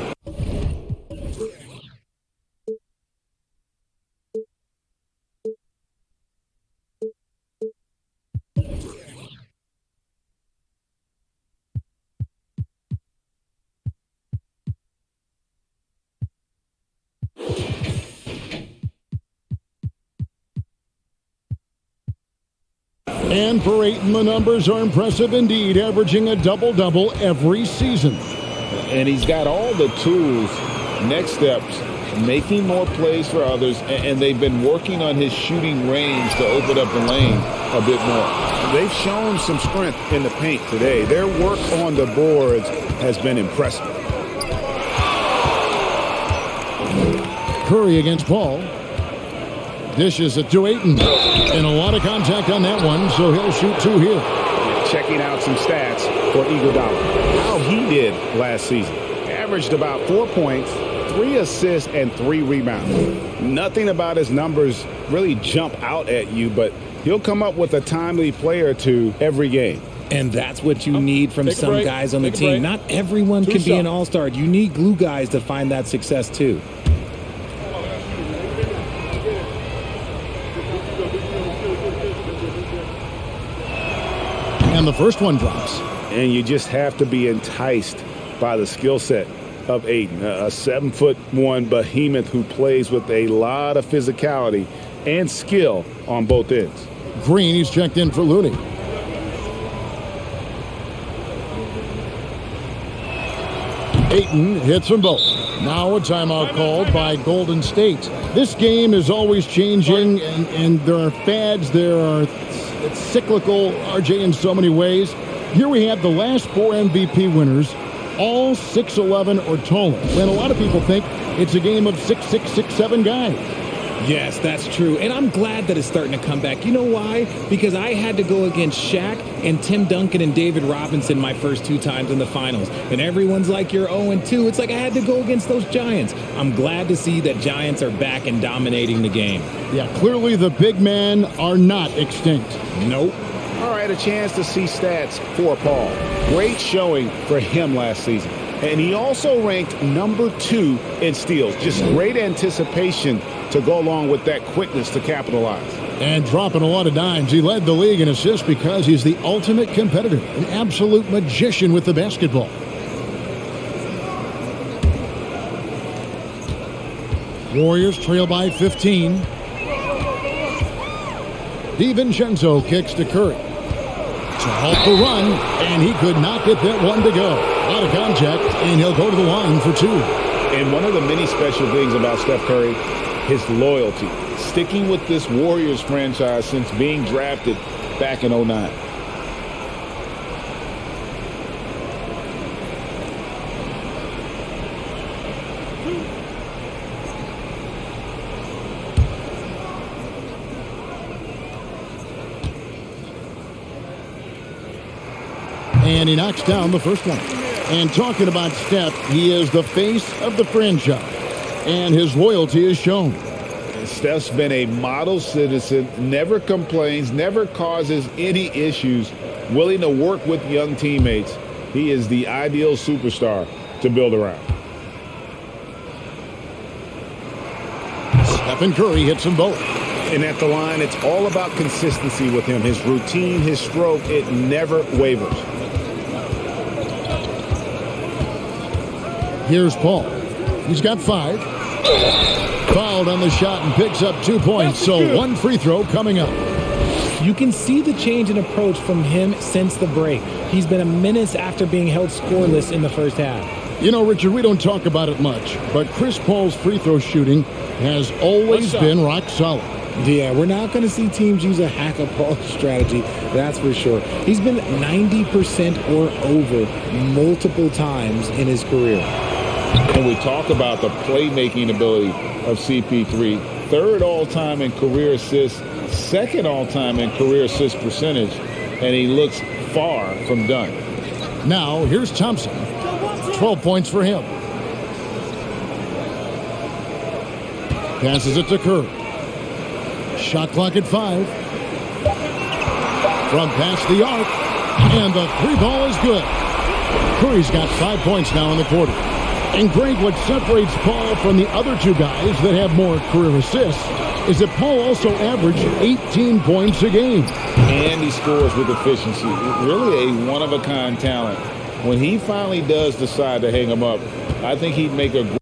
And for Ayton, the numbers are impressive indeed, averaging a double-double every season. And he's got all the tools, next steps, making more plays for others, and they've been working on his shooting range to open up the lane a bit more. They've shown some strength in the paint today. Their work on the boards has been impressive. Curry against Paul. Dishes it to Ayton. And a lot of contact on that one, so he'll shoot 2 here. Checking out some stats for Iguodala. How he did last season. Averaged about 4 points, 3 assists, and 3 rebounds. Nothing about his numbers really jump out at you, but he'll come up with a timely play or 2 every game. And that's what you need from some guys on the team. Not everyone can be an all-star. You need glue guys to find that success too. And the first one drops. And you just have to be enticed by the skill set of Aiden, a 7'1" behemoth who plays with a lot of physicality and skill on both ends. Green, he's checked in for Looney. Ayton hits them both. Now a timeout called by Golden State. This game is always changing, and there are fads, it's cyclical, RJ, in so many ways. Here we have the last 4 MVP winners, all 6'11" or taller. And a lot of people think it's a game of 6'6", 6'7" guys. Yes, that's true. And I'm glad that it's starting to come back. You know why? Because I had to go against Shaq and Tim Duncan and David Robinson my first 2 times in the finals. And everyone's like, you're 0-2. It's like I had to go against those Giants. I'm glad to see that Giants are back and dominating the game. Yeah, clearly the big men are not extinct. Nope. All right, a chance to see stats for Paul. Great showing for him last season. And he also ranked number 2 in steals. Just great anticipation to go along with that quickness to capitalize. And dropping a lot of dimes. He led the league in assists because he's the ultimate competitor, an absolute magician with the basketball. Warriors trail by 15. DiVincenzo kicks to Curry. To halt the run, and he could not get that one to go. Out of contact, and he'll go to the line for 2. And one of the many special things about Steph Curry, his loyalty. Sticking with this Warriors franchise since being drafted back in 2009. And he knocks down the first one. And talking about Steph, he is the face of the franchise. And his loyalty is shown. Steph's been a model citizen, never complains, never causes any issues, willing to work with young teammates. He is the ideal superstar to build around. Stephen Curry hits them both. And at the line, it's all about consistency with him. His routine, his stroke, it never wavers. Here's Paul. He's got 5. Fouled on the shot and picks up 2 points. So 1 free throw coming up. You can see the change in approach from him since the break. He's been a menace after being held scoreless in the first half. You know, Richard, we don't talk about it much, but Chris Paul's free throw shooting has always been rock solid. Yeah, we're not going to see teams use a hack-a-Paul strategy, that's for sure. He's been 90% or over multiple times in his career. And we talk about the playmaking ability of CP3. 3rd all-time in career assists, 2nd all-time in career assist percentage, and he looks far from done. Now, here's Thompson. 12 points for him. Passes it to Curry. Shot clock at 5. From past the arc, and the 3 ball is good. Curry's got 5 points now in the quarter. And Greg, what separates Paul from the other 2 guys that have more career assists is that Paul also averaged 18 points a game. And he scores with efficiency. Really a one-of-a-kind talent. When he finally does decide to hang him up, I think he'd make a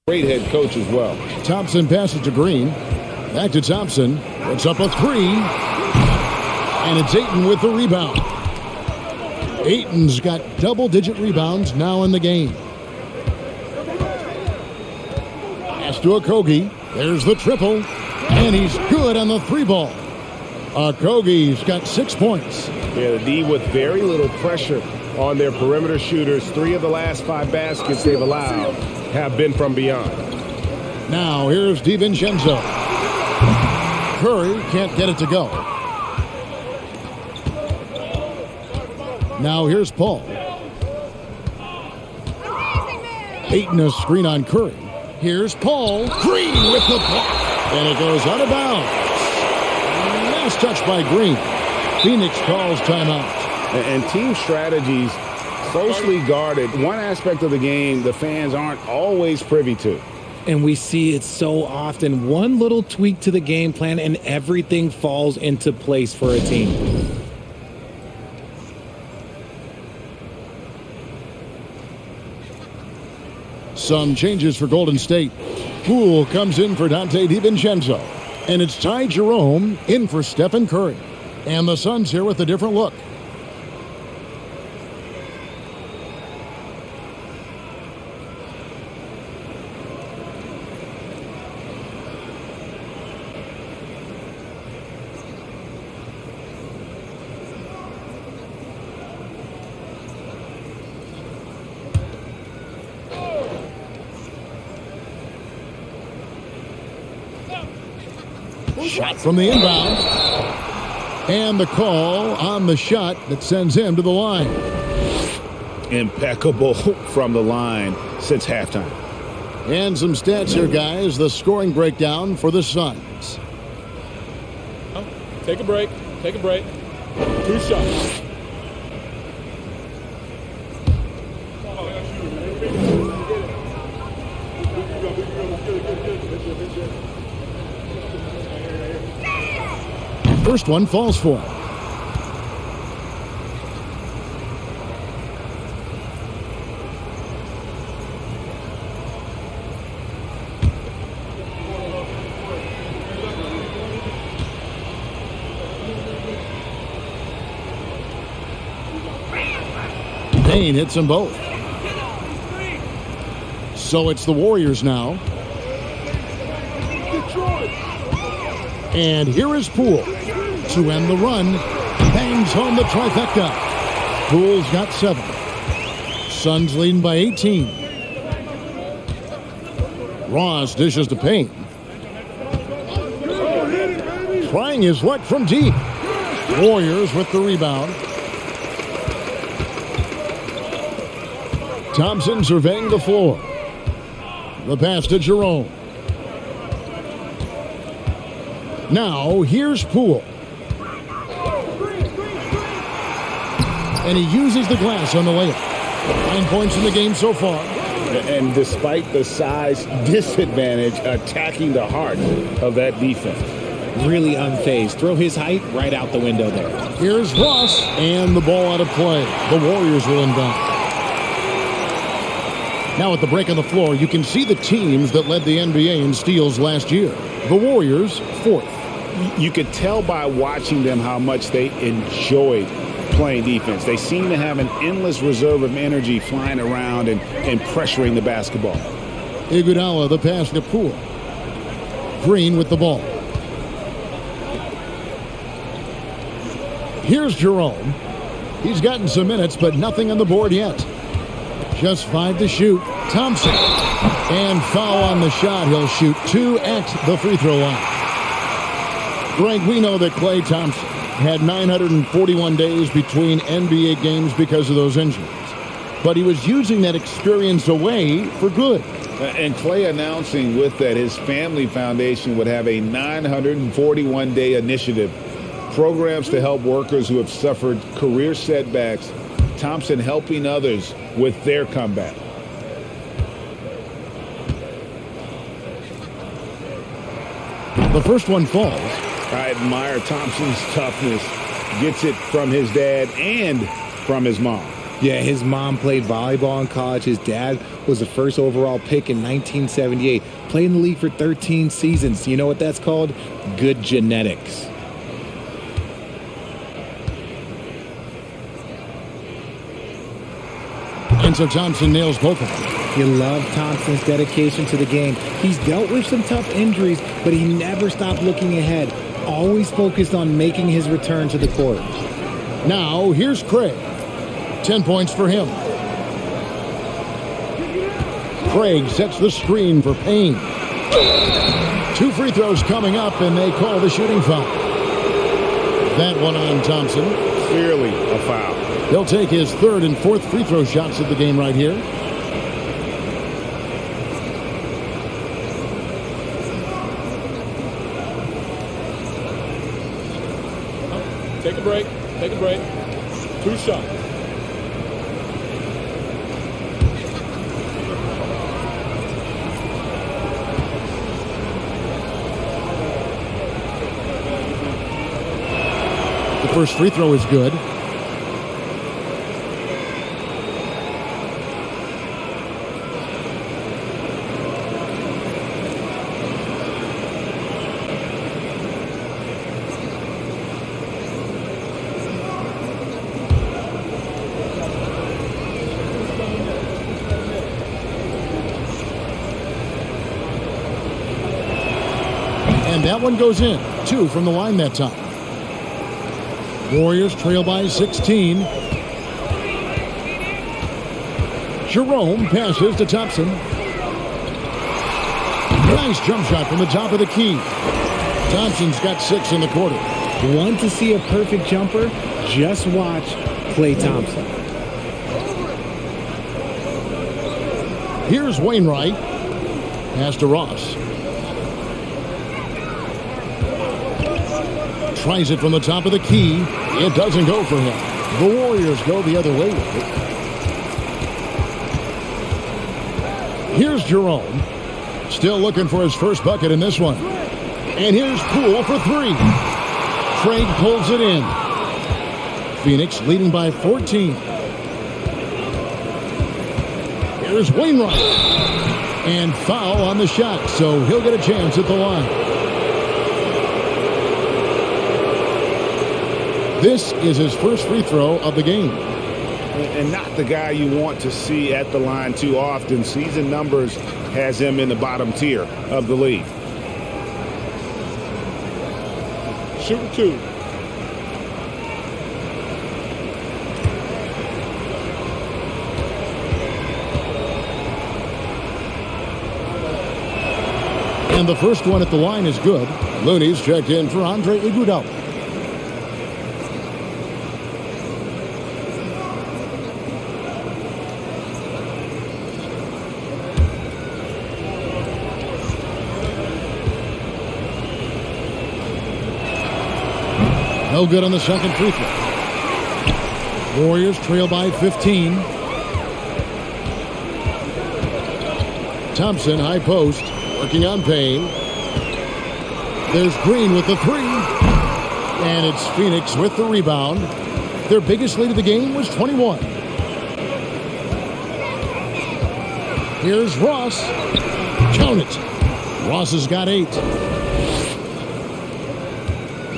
great head coach as well. Thompson passes to Green. Back to Thompson. Puts up a 3. And it's Ayton with the rebound. Ayton's got double-digit rebounds now in the game. Pass to Okogie. There's the triple. And he's good on the 3 ball. Okogie's got 6 points. Yeah, the D with very little pressure on their perimeter shooters. 3 of the last 5 baskets they've allowed have been from beyond. Now here's DiVincenzo. Curry can't get it to go. Now here's Paul. Ayton a screen on Curry. Here's Paul. Green with the block. And it goes out of bounds. Last touch by Green. Phoenix calls timeout. And team strategies closely guarded. One aspect of the game the fans aren't always privy to. And we see it so often. One little tweak to the game plan and everything falls into place for a team. Some changes for Golden State. Poole comes in for Dante DiVincenzo. And it's Ty Jerome in for Stephen Curry. And the Suns here with a different look. Shot from the inbound. And the call on the shot that sends him to the line. Impeccable from the line since halftime. And some stats here, guys. The scoring breakdown for the Suns. Take a break. Take a break. 2 shots. First one falls for him. Payne hits them both. So it's the Warriors now. And here is Poole to end the run. Bangs home the trifecta. Poole's got 7. Suns leading by 18. Ross dishes to Payne. Trying his luck from deep. Warriors with the rebound. Thompson surveying the floor. The pass to Jerome. Now, here's Poole. And he uses the glass on the layup. 9 points in the game so far. And despite the size disadvantage, attacking the heart of that defense. Really unfazed. Throw his height right out the window there. Here's Ross, and the ball out of play. The Warriors will inbound. Now at the break on the floor, you can see the teams that led the NBA in steals last year. The Warriors, 4th. You could tell by watching them how much they enjoyed playing defense. They seem to have an endless reserve of energy flying around and pressuring the basketball. Iguodala, the pass to Poole. Green with the ball. Here's Jerome. He's gotten some minutes, but nothing on the board yet. Just 5 to shoot. Thompson. And foul on the shot. He'll shoot 2 at the free throw line. Greg, we know that Klay Thompson had 941 days between NBA games because of those injuries. But he was using that experience away for good. And Klay announcing with that his family foundation would have a 941-day initiative. Programs to help workers who have suffered career setbacks. Thompson helping others with their comeback. The first one falls. I admire Thompson's toughness. Gets it from his dad and from his mom. Yeah, his mom played volleyball in college. His dad was the first overall pick in 1978. Played in the league for 13 seasons. You know what that's called? Good genetics. And so Thompson nails both of them. You love Thompson's dedication to the game. He's dealt with some tough injuries, but he never stopped looking ahead. Always focused on making his return to the court. Now, here's Craig. 10 points for him. Craig sets the screen for Payne. 2 free throws coming up, and they call the shooting foul. That one on Thompson. Clearly a foul. He'll take his 3rd and 4th free throw shots of the game right here. Take a break. Take a break. 2 shots. The first free throw is good. And that one goes in. 2 from the line that time. Warriors trail by 16. Jerome passes to Thompson. Nice jump shot from the top of the key. Thompson's got 6 in the quarter. Want to see a perfect jumper? Just watch Klay Thompson. Here's Wainwright. Pass to Ross. Tries it from the top of the key. It doesn't go for him. The Warriors go the other way with it. Here's Jerome. Still looking for his first bucket in this one. And here's Poole for 3. Craig pulls it in. Phoenix leading by 14. Here's Wainwright. And foul on the shot, so he'll get a chance at the line. This is his first free throw of the game. And not the guy you want to see at the line too often. Season numbers has him in the bottom tier of the league. Shooting 2. And the first one at the line is good. Looney's checked in for Andre Iguodala. No good on the second free throw. Warriors trail by 15. Thompson, high post, working on Payne. There's Green with the 3. And it's Phoenix with the rebound. Their biggest lead of the game was 21. Here's Ross. Count it. Ross has got 8.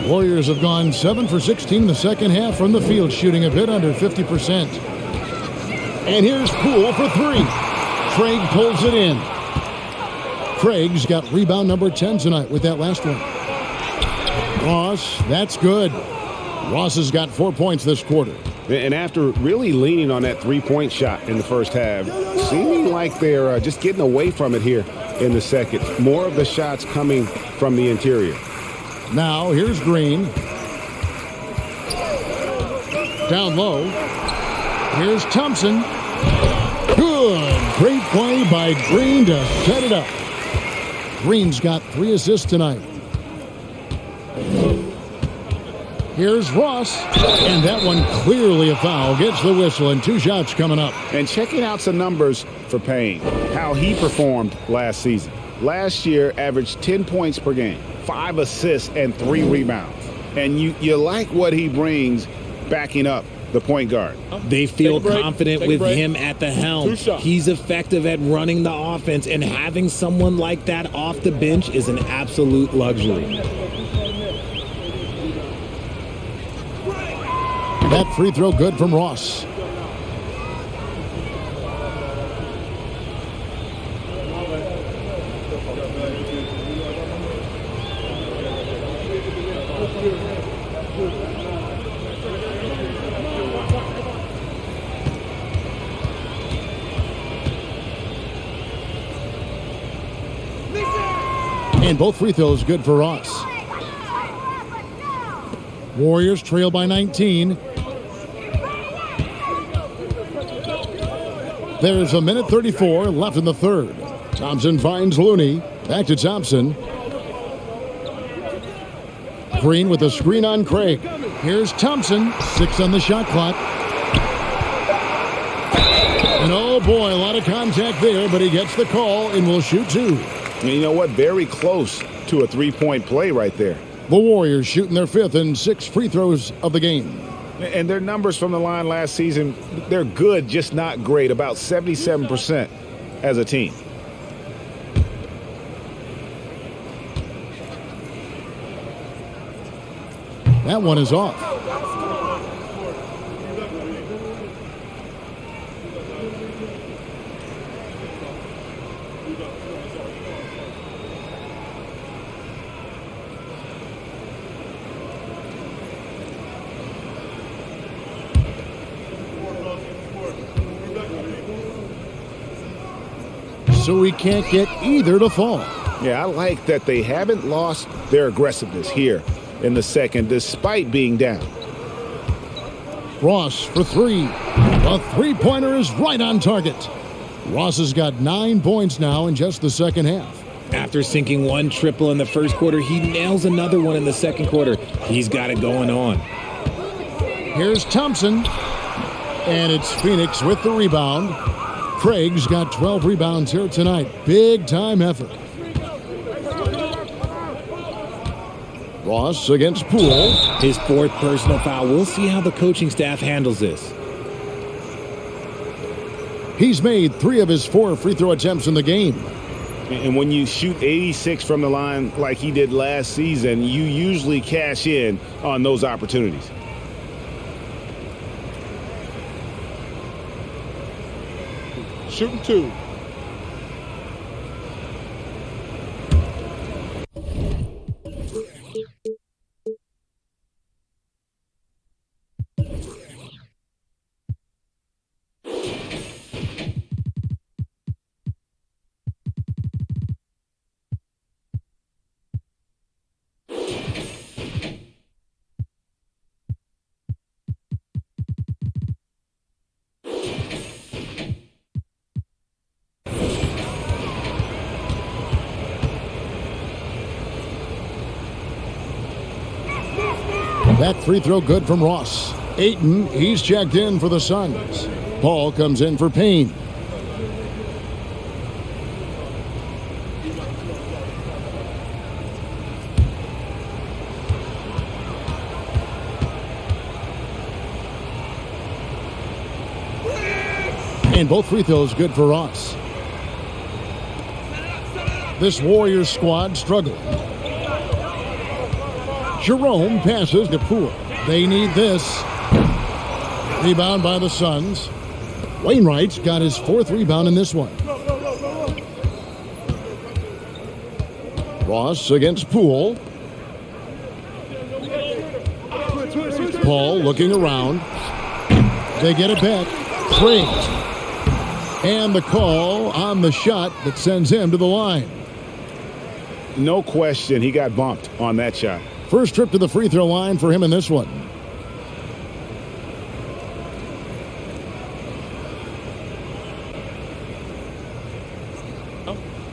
Warriors have gone 7 for 16 in the second half from the field, shooting a bit under 50%. And here's Poole for 3. Craig pulls it in. Craig's got rebound number 10 tonight with that last one. Ross, that's good. Ross has got 4 points this quarter. And after really leaning on that three-point shot in the first half, seeming like they're just getting away from it here in the second. More of the shots coming from the interior. Now, here's Green. Down low. Here's Thompson. Good. Great play by Green to set it up. Green's got 3 assists tonight. Here's Ross. And that one clearly a foul. Gets the whistle and 2 shots coming up. And checking out some numbers for Payne. How he performed last season. Last year, averaged 10 points per game. 5 assists and 3 rebounds. And you like what he brings backing up the point guard. They feel confident with him at the helm. He's effective at running the offense, and having someone like that off the bench is an absolute luxury. That free throw good from Ross. And both free throws good for Ross. Warriors trail by 19. There's a minute 34 left in the third. Thompson finds Looney. Back to Thompson. Green with a screen on Craig. Here's Thompson. 6 on the shot clock. And oh boy, a lot of contact there, but he gets the call and will shoot 2. And you know what? Very close to a three-point play right there. The Warriors shooting their 5th and 6th free throws of the game. And their numbers from the line last season, they're good, just not great. About 77% as a team. That one is off. So he can't get either to fall. Yeah, I like that they haven't lost their aggressiveness here in the second, despite being down. Ross for three. The three-pointer is right on target. Ross has got 9 points now in just the second half. After sinking one triple in the first quarter, he nails another one in the second quarter. He's got it going on. Here's Thompson. And it's Phoenix with the rebound. Craig's got 12 rebounds here tonight. Big-time effort. Ross against Poole. His 4th personal foul. We'll see how the coaching staff handles this. He's made 3 of his 4 free throw attempts in the game. And when you shoot 86 from the line like he did last season, you usually cash in on those opportunities. Shooting 2. That free throw good from Ross. Ayton, he's checked in for the Suns. Paul comes in for Payne. And both free throws good for Ross. This Warriors squad struggling. Jerome passes to Poole. They need this. Rebound by the Suns. Wainwright's got his 4th rebound in this one. Ross against Poole. Paul looking around. They get it back. Craig. And the call on the shot that sends him to the line. No question, he got bumped on that shot. First trip to the free throw line for him in this one.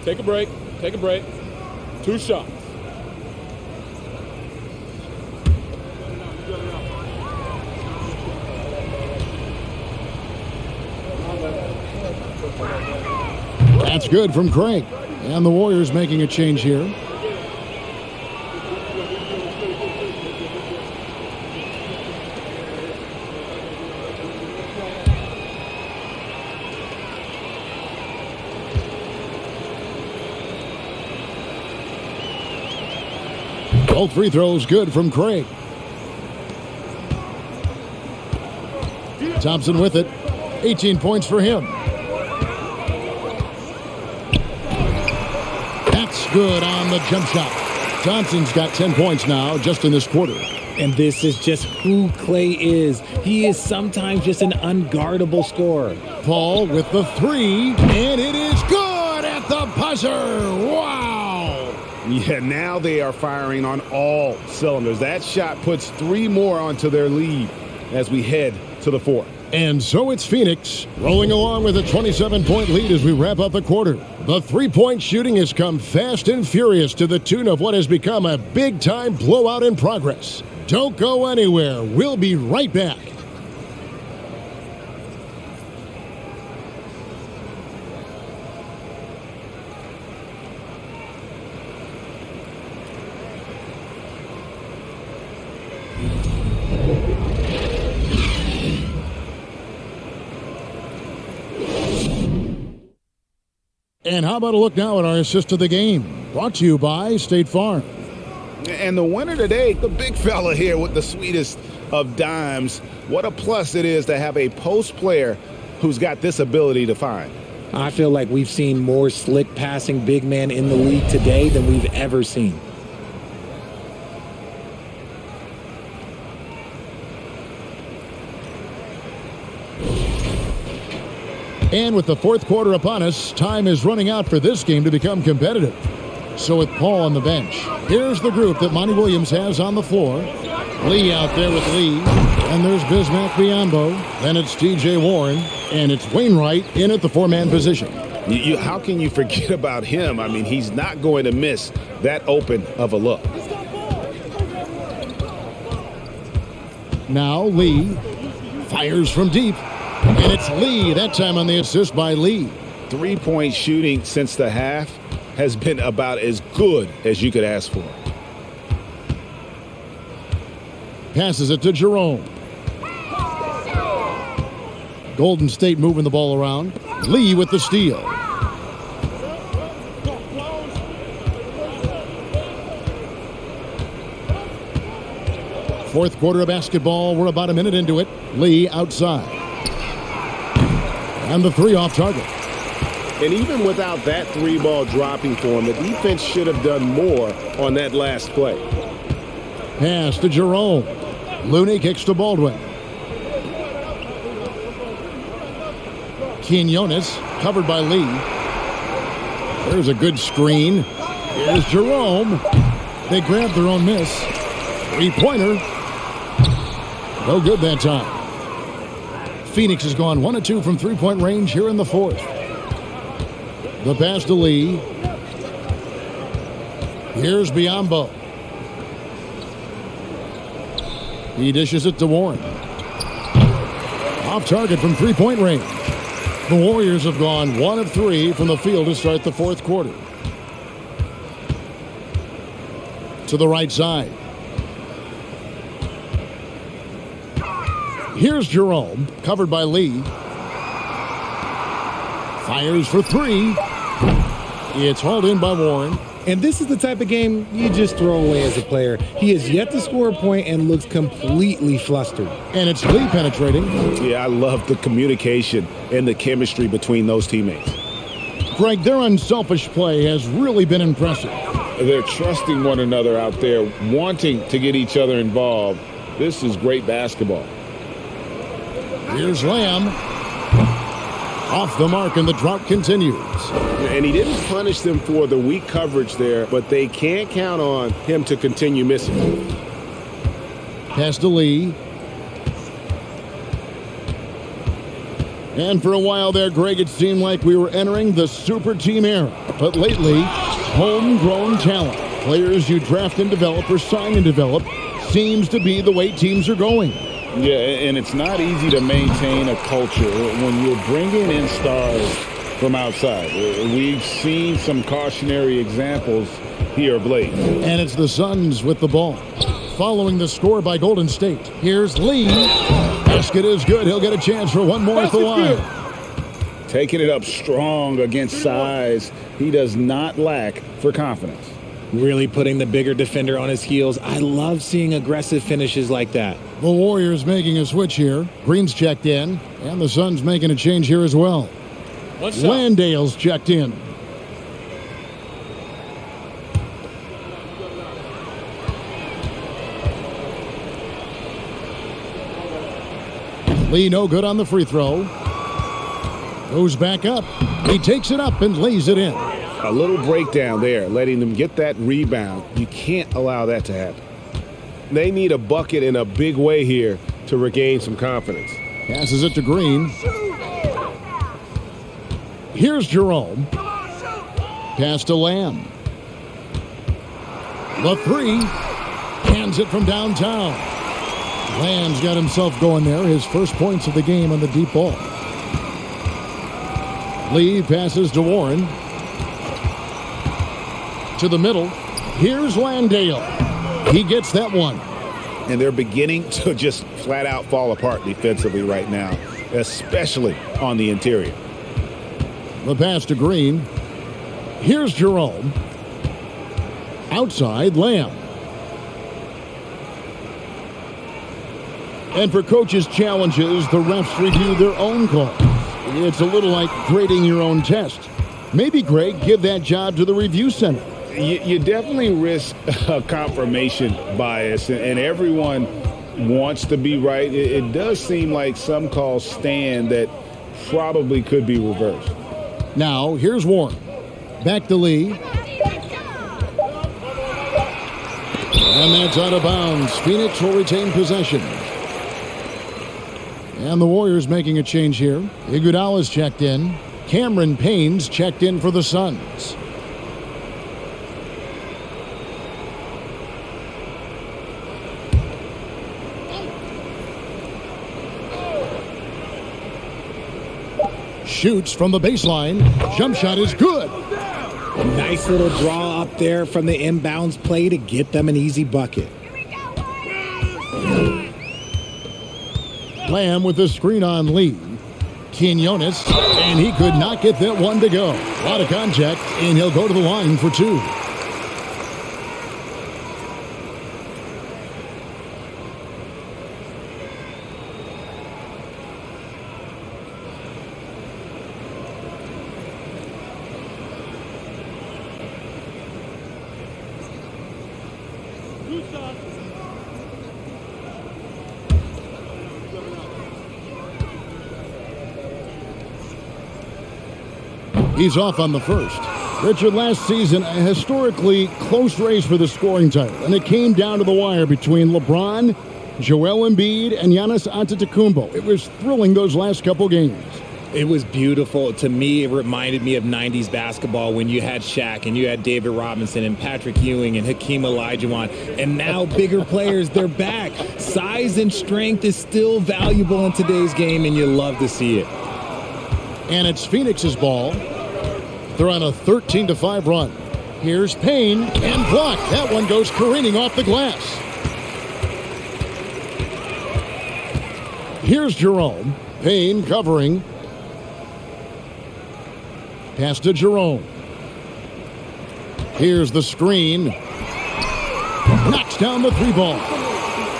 Take a break. Take a break. 2 shots. That's good from Craig. And the Warriors making a change here. Both free throws good from Craig. Thompson with it. 18 points for him. That's good on the jump shot. Thompson's got 10 points now just in this quarter. And this is just who Clay is. He is sometimes just an unguardable scorer. Paul with the 3, and it is good at the buzzer. Wow! Yeah, now they are firing on all cylinders. That shot puts 3 more onto their lead as we head to the 4th. And so it's Phoenix rolling along with a 27-point lead as we wrap up the quarter. The three-point shooting has come fast and furious to the tune of what has become a big-time blowout in progress. Don't go anywhere. We'll be right back. And how about a look now at our assist of the game? Brought to you by State Farm. And the winner today, the big fella here with the sweetest of dimes. What a plus it is to have a post player who's got this ability to find. I feel like we've seen more slick passing big man in the league today than we've ever seen. And with the fourth quarter upon us, time is running out for this game to become competitive. So with Paul on the bench, here's the group that Monty Williams has on the floor. Lee out there with Lee. And there's Bismack Biyombo. Then it's T.J. Warren. And it's Wainwright in at the four-man position. How can you forget about him? I mean, he's not going to miss that open of a look. Now Lee fires from deep. And it's Lee, that time on the assist by Lee. Three-point shooting since the half has been about as good as you could ask for. Passes it to Jerome. Golden State moving the ball around. Lee with the steal. Fourth quarter of basketball. We're about a minute into it. Lee outside. And the three off target. And even without that three ball dropping for him, the defense should have done more on that last play. Pass to Jerome. Looney kicks to Baldwin. Quinones covered by Lee. There's a good screen. Here's Jerome. They grab their own miss. Three-pointer. No good that time. Phoenix has gone 1 of 2 from three-point range here in the fourth. The pass to Lee. Here's Biyombo. He dishes it to Warren. Off target from three-point range. The Warriors have gone 1 of 3 from the field to start the fourth quarter. To the right side. Here's Jerome, covered by Lee. Fires for three. It's hauled in by Warren. And this is the type of game you just throw away as a player. He has yet to score a point and looks completely flustered. And it's Lee penetrating. Yeah, I love the communication and the chemistry between those teammates. Greg, their unselfish play has really been impressive. They're trusting one another out there, wanting to get each other involved. This is great basketball. Here's Lamb. Off the mark, and the drought continues. And he didn't punish them for the weak coverage there, but they can't count on him to continue missing. Pass to Lee. And for a while there, Greg, it seemed like we were entering the super team era. But lately, homegrown talent, players you draft and develop or sign and develop, seems to be the way teams are going. Yeah, and it's not easy to maintain a culture when you're bringing in stars from outside. We've seen some cautionary examples here of late. And it's the Suns with the ball. Following the score by Golden State. Here's Lee. Basket is good. He'll get a chance for one more at the line. Taking it up strong against size. He does not lack for confidence. Really putting the bigger defender on his heels. I love seeing aggressive finishes like that. The Warriors making a switch here. Green's checked in. And the Suns making a change here as well. Landale's checked in. Lee no good on the free throw. Goes back up. He takes it up and lays it in. A little breakdown there, letting them get that rebound. You can't allow that to happen. They need a bucket in a big way here to regain some confidence. Passes it to Green. Here's Jerome. Pass to Lamb. The three. Hands it from downtown. Lamb's got himself going there. His first points of the game on the deep ball. Lee passes to Warren. To the middle. Here's Landale. He gets that one. And they're beginning to just flat out fall apart defensively right now, especially on the interior. The pass to Green. Here's Jerome. Outside, Lamb. And for coaches' challenges, the refs review their own calls. It's a little like grading your own test. Maybe, Greg, give that job to the review center. You definitely risk a confirmation bias, and everyone wants to be right. It does seem like some calls stand that probably could be reversed. Now, here's Warren. Back to Lee. And that's out of bounds. Phoenix will retain possession. And the Warriors making a change here. Iguodala's checked in. Cameron Payne's checked in for the Suns. Shoots from the baseline. Jump shot is good. A nice little draw up there from the inbounds play to get them an easy bucket. Lamb with the screen on Lee. Quinones, and he could not get that one to go. A lot of contact, and he'll go to the line for two. He's off on the first. Richard, last season, a historically close race for the scoring title, and it came down to the wire between LeBron, Joel Embiid, and Giannis Antetokounmpo. It was thrilling those last couple games. It was beautiful. To me, it reminded me of 90s basketball when you had Shaq and you had David Robinson and Patrick Ewing and Hakeem Olajuwon. And now bigger players, they're back. Size and strength is still valuable in today's game, and you love to see it. And it's Phoenix's ball. They're on a 13-5 run. Here's Payne and blocked. That one goes careening off the glass. Here's Jerome. Payne covering. Pass to Jerome. Here's the screen. Knocks down the three ball.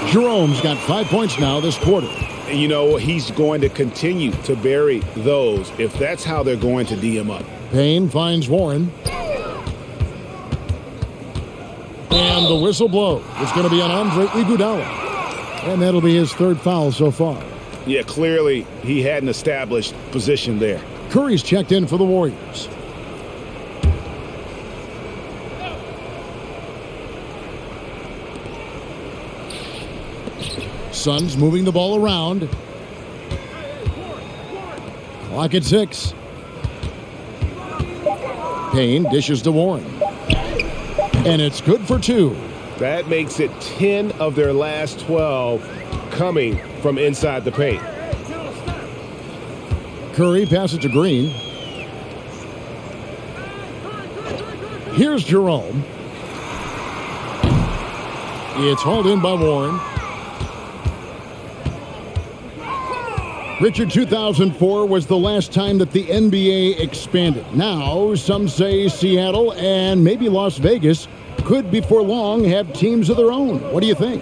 Jerome's got 5 points now this quarter. You know, he's going to continue to bury those if that's how they're going to D him up. Payne finds Warren. And the whistle blows. It's going to be on Andre Iguodala. And that'll be his third foul so far. Yeah, clearly he had an established position there. Curry's checked in for the Warriors. Suns moving the ball around. Clock at 6. Payne dishes to Warren. And it's good for 2. That makes it 10 of their last 12 coming from inside the paint. Curry passes to Green. Here's Jerome. It's hauled in by Warren. Richard, 2004 was the last time that the NBA expanded. Now, some say Seattle and maybe Las Vegas could before long have teams of their own. What do you think?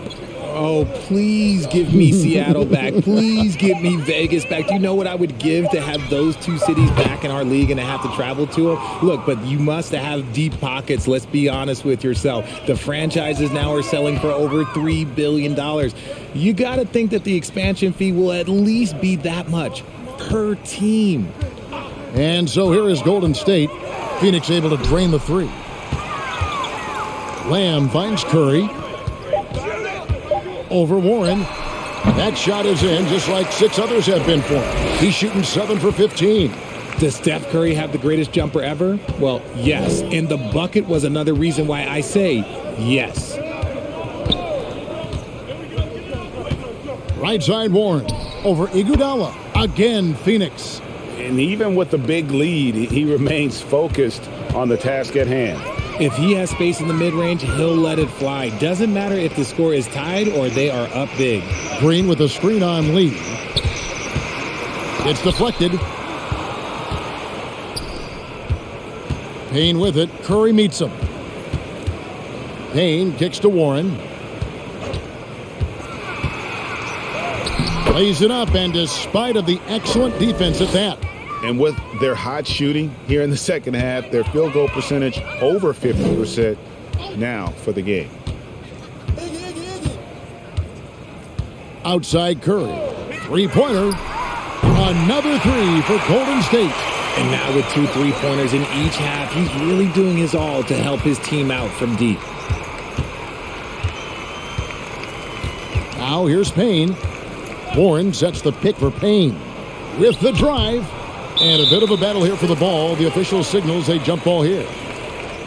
Oh, please give me Seattle back. Please give me Vegas back. Do you know what I would give to have those two cities back in our league and to have to travel to them? Look, but you must have deep pockets. Let's be honest with yourself. The franchises now are selling for over $3 billion. You got to think that the expansion fee will at least be that much per team. And so here is Golden State. Phoenix able to drain the three. Lamb finds Curry. Over Warren. That shot is in, just like 6 others have been for him. He's shooting 7 for 15. Does Steph Curry have the greatest jumper ever? Well, yes. And the bucket was another reason why I say yes. Right side Warren. Over Iguodala. Again, Phoenix. And even with the big lead, he remains focused on the task at hand. If he has space in the mid-range, he'll let it fly. Doesn't matter if the score is tied or they are up big. Green with a screen on Lee. It's deflected. Payne with it. Curry meets him. Payne kicks to Warren. Lays it up, and despite of the excellent defense at that. And with their hot shooting here in the second half, their field goal percentage over 50% now for the game. Outside Curry. Three-pointer. Another 3 for Golden State. And now with 2 3-pointers in each half, he's really doing his all to help his team out from deep. Now here's Payne. Warren sets the pick for Payne. With the drive. And a bit of a battle here for the ball. The official signals a jump ball here.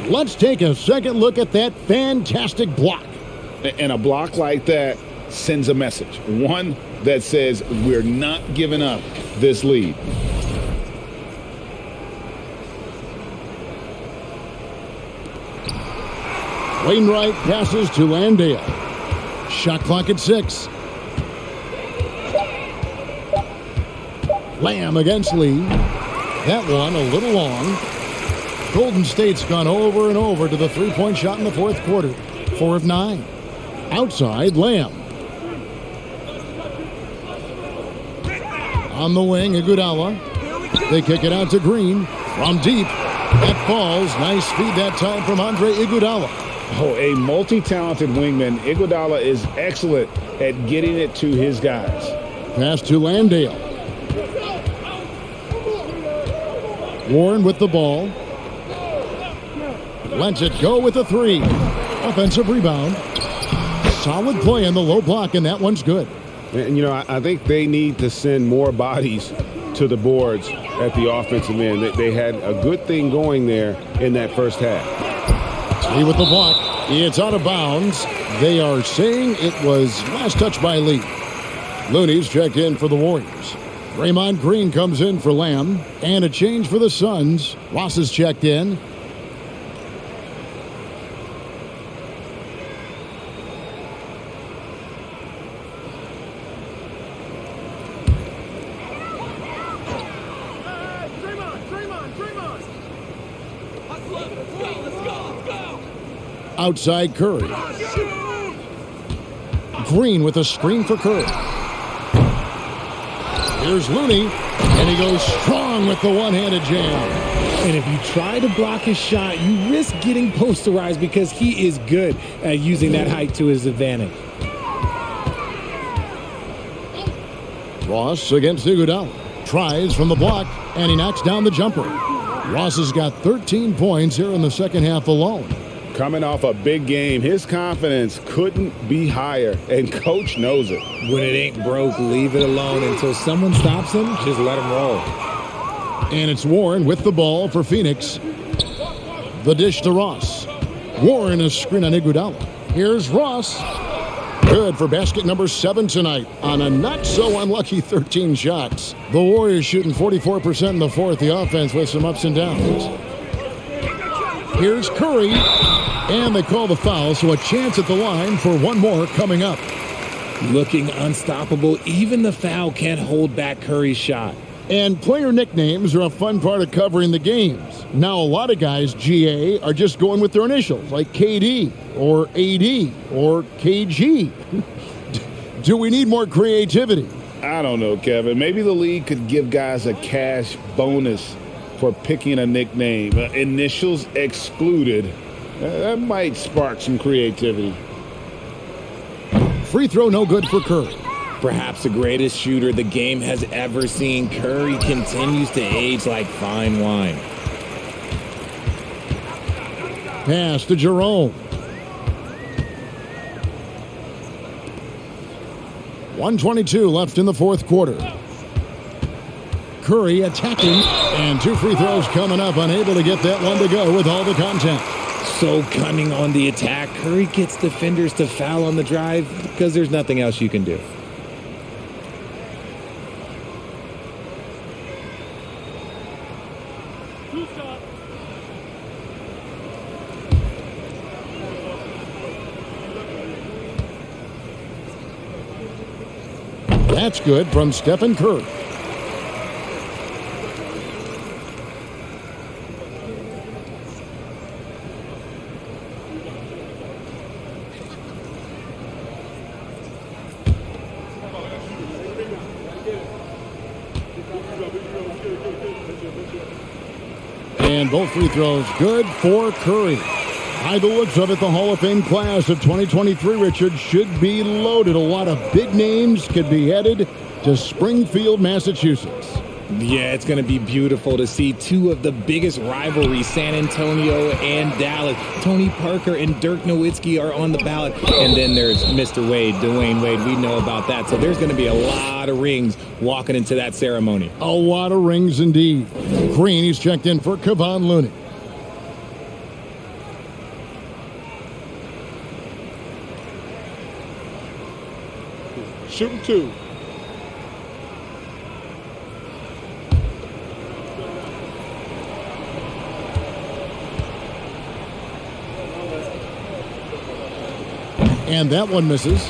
Let's take a second look at that fantastic block. And a block like that sends a message. One that says we're not giving up this lead. Wainwright passes to Landale. Shot clock at 6. Lamb against Lee. That one a little long. Golden State's gone over and over to the three-point shot in the fourth quarter. 4 of 9. Outside, Lamb. On the wing, Iguodala. They kick it out to Green. From deep. That falls. Nice feed that time from Andre Iguodala. Oh, a multi-talented wingman. Iguodala is excellent at getting it to his guys. Pass to Landale. Warren with the ball. Lets it go with a 3. Offensive rebound. Solid play in the low block, and that one's good. And, I think they need to send more bodies to the boards at the offensive end. They had a good thing going there in that first half. Lee with the block. It's out of bounds. They are saying it was last touch by Lee. Looney's checked in for the Warriors. Draymond Green comes in for Lamb. And a change for the Suns. Ross is checked in. Outside Curry. Green with a screen for Curry. Here's Looney, and he goes strong with the one-handed jam. And if you try to block his shot, you risk getting posterized because he is good at using that height to his advantage. Ross against Iguodala. Tries from the block, and he knocks down the jumper. Ross has got 13 points here in the second half alone. Coming off a big game, his confidence couldn't be higher, and Coach knows it. When it ain't broke, leave it alone until someone stops him. Just let him roll. And it's Warren with the ball for Phoenix. The dish to Ross. Warren a screen on Iguodala. Here's Ross. Good for basket number 7 tonight on a not-so-unlucky 13 shots. The Warriors shooting 44% in the fourth. The offense with some ups and downs. Here's Curry. And they call the foul, so a chance at the line for one more coming up. Looking unstoppable. Even the foul can't hold back Curry's shot. And player nicknames are a fun part of covering the games. Now, a lot of guys, GA, are just going with their initials, like KD or AD or KG. Do we need more creativity? I don't know, Kevin. Maybe the league could give guys a cash bonus for picking a nickname. Initials excluded. That might spark some creativity. Free throw no good for Curry. Perhaps the greatest shooter the game has ever seen, Curry continues to age like fine wine. Pass to Jerome. 1:22 left in the fourth quarter. Curry attacking, and 2 free throws coming up, unable to get that one to go with all the contact. So cunning on the attack. Curry gets defenders to foul on the drive because there's nothing else you can do. That's good from Stephen Curry. And both free throws good for Curry. By the looks of it, the Hall of Fame class of 2023, Richard, should be loaded. A lot of big names could be headed to Springfield, Massachusetts. Yeah, it's going to be beautiful to see two of the biggest rivalries, San Antonio and Dallas. Tony Parker and Dirk Nowitzki are on the ballot. And then there's Mr. Wade, Dwayne Wade. We know about that. So there's going to be a lot of rings walking into that ceremony. A lot of rings indeed. Green, he's checked in for Kevon Looney. Shooting 2. And that one misses.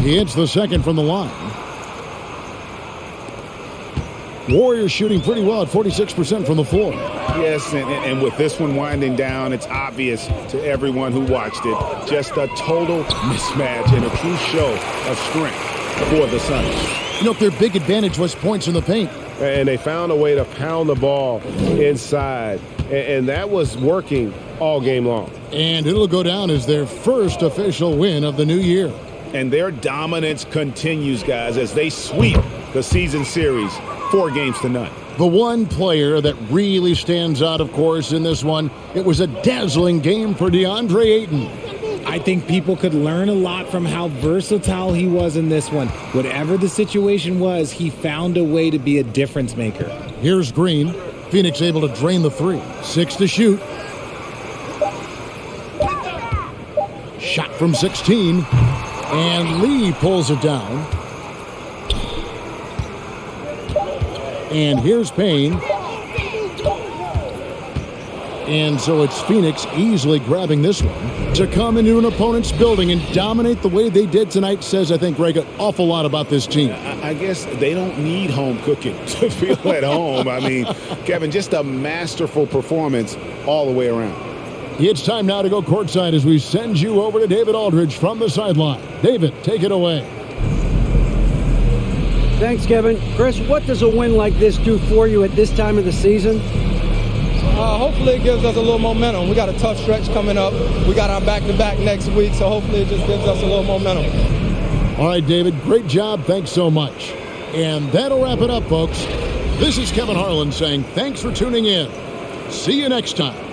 He hits the second from the line. Warriors shooting pretty well at 46% from the floor. Yes, and with this one winding down, it's obvious to everyone who watched it. Just a total mismatch and a true show of strength for the Suns. You know, their big advantage was points in the paint. And they found a way to pound the ball inside. And that was working all game long. And it'll go down as their first official win of the new year. And their dominance continues, guys, as they sweep the season series 4-0. The one player that really stands out, of course, in this one, it was a dazzling game for DeAndre Ayton. I think people could learn a lot from how versatile he was in this one. Whatever the situation was, he found a way to be a difference maker. Here's Green. Phoenix able to drain the 3. 6 to shoot. Shot from 16. And Lee pulls it down. And here's Payne. And so it's Phoenix easily grabbing this one. To come into an opponent's building and dominate the way they did tonight says, I think, Greg, an awful lot about this team. I guess they don't need home cooking to feel at home. I mean, Kevin, just a masterful performance all the way around. It's time now to go courtside as we send you over to David Aldridge from the sideline. David, take it away. Thanks, Kevin. Chris, what does a win like this do for you at this time of the season? Hopefully it gives us a little momentum. We got a tough stretch coming up. We got our back-to-back next week, so hopefully it just gives us a little momentum. All right, David, great job. Thanks so much. And that'll wrap it up, folks. This is Kevin Harlan saying thanks for tuning in. See you next time.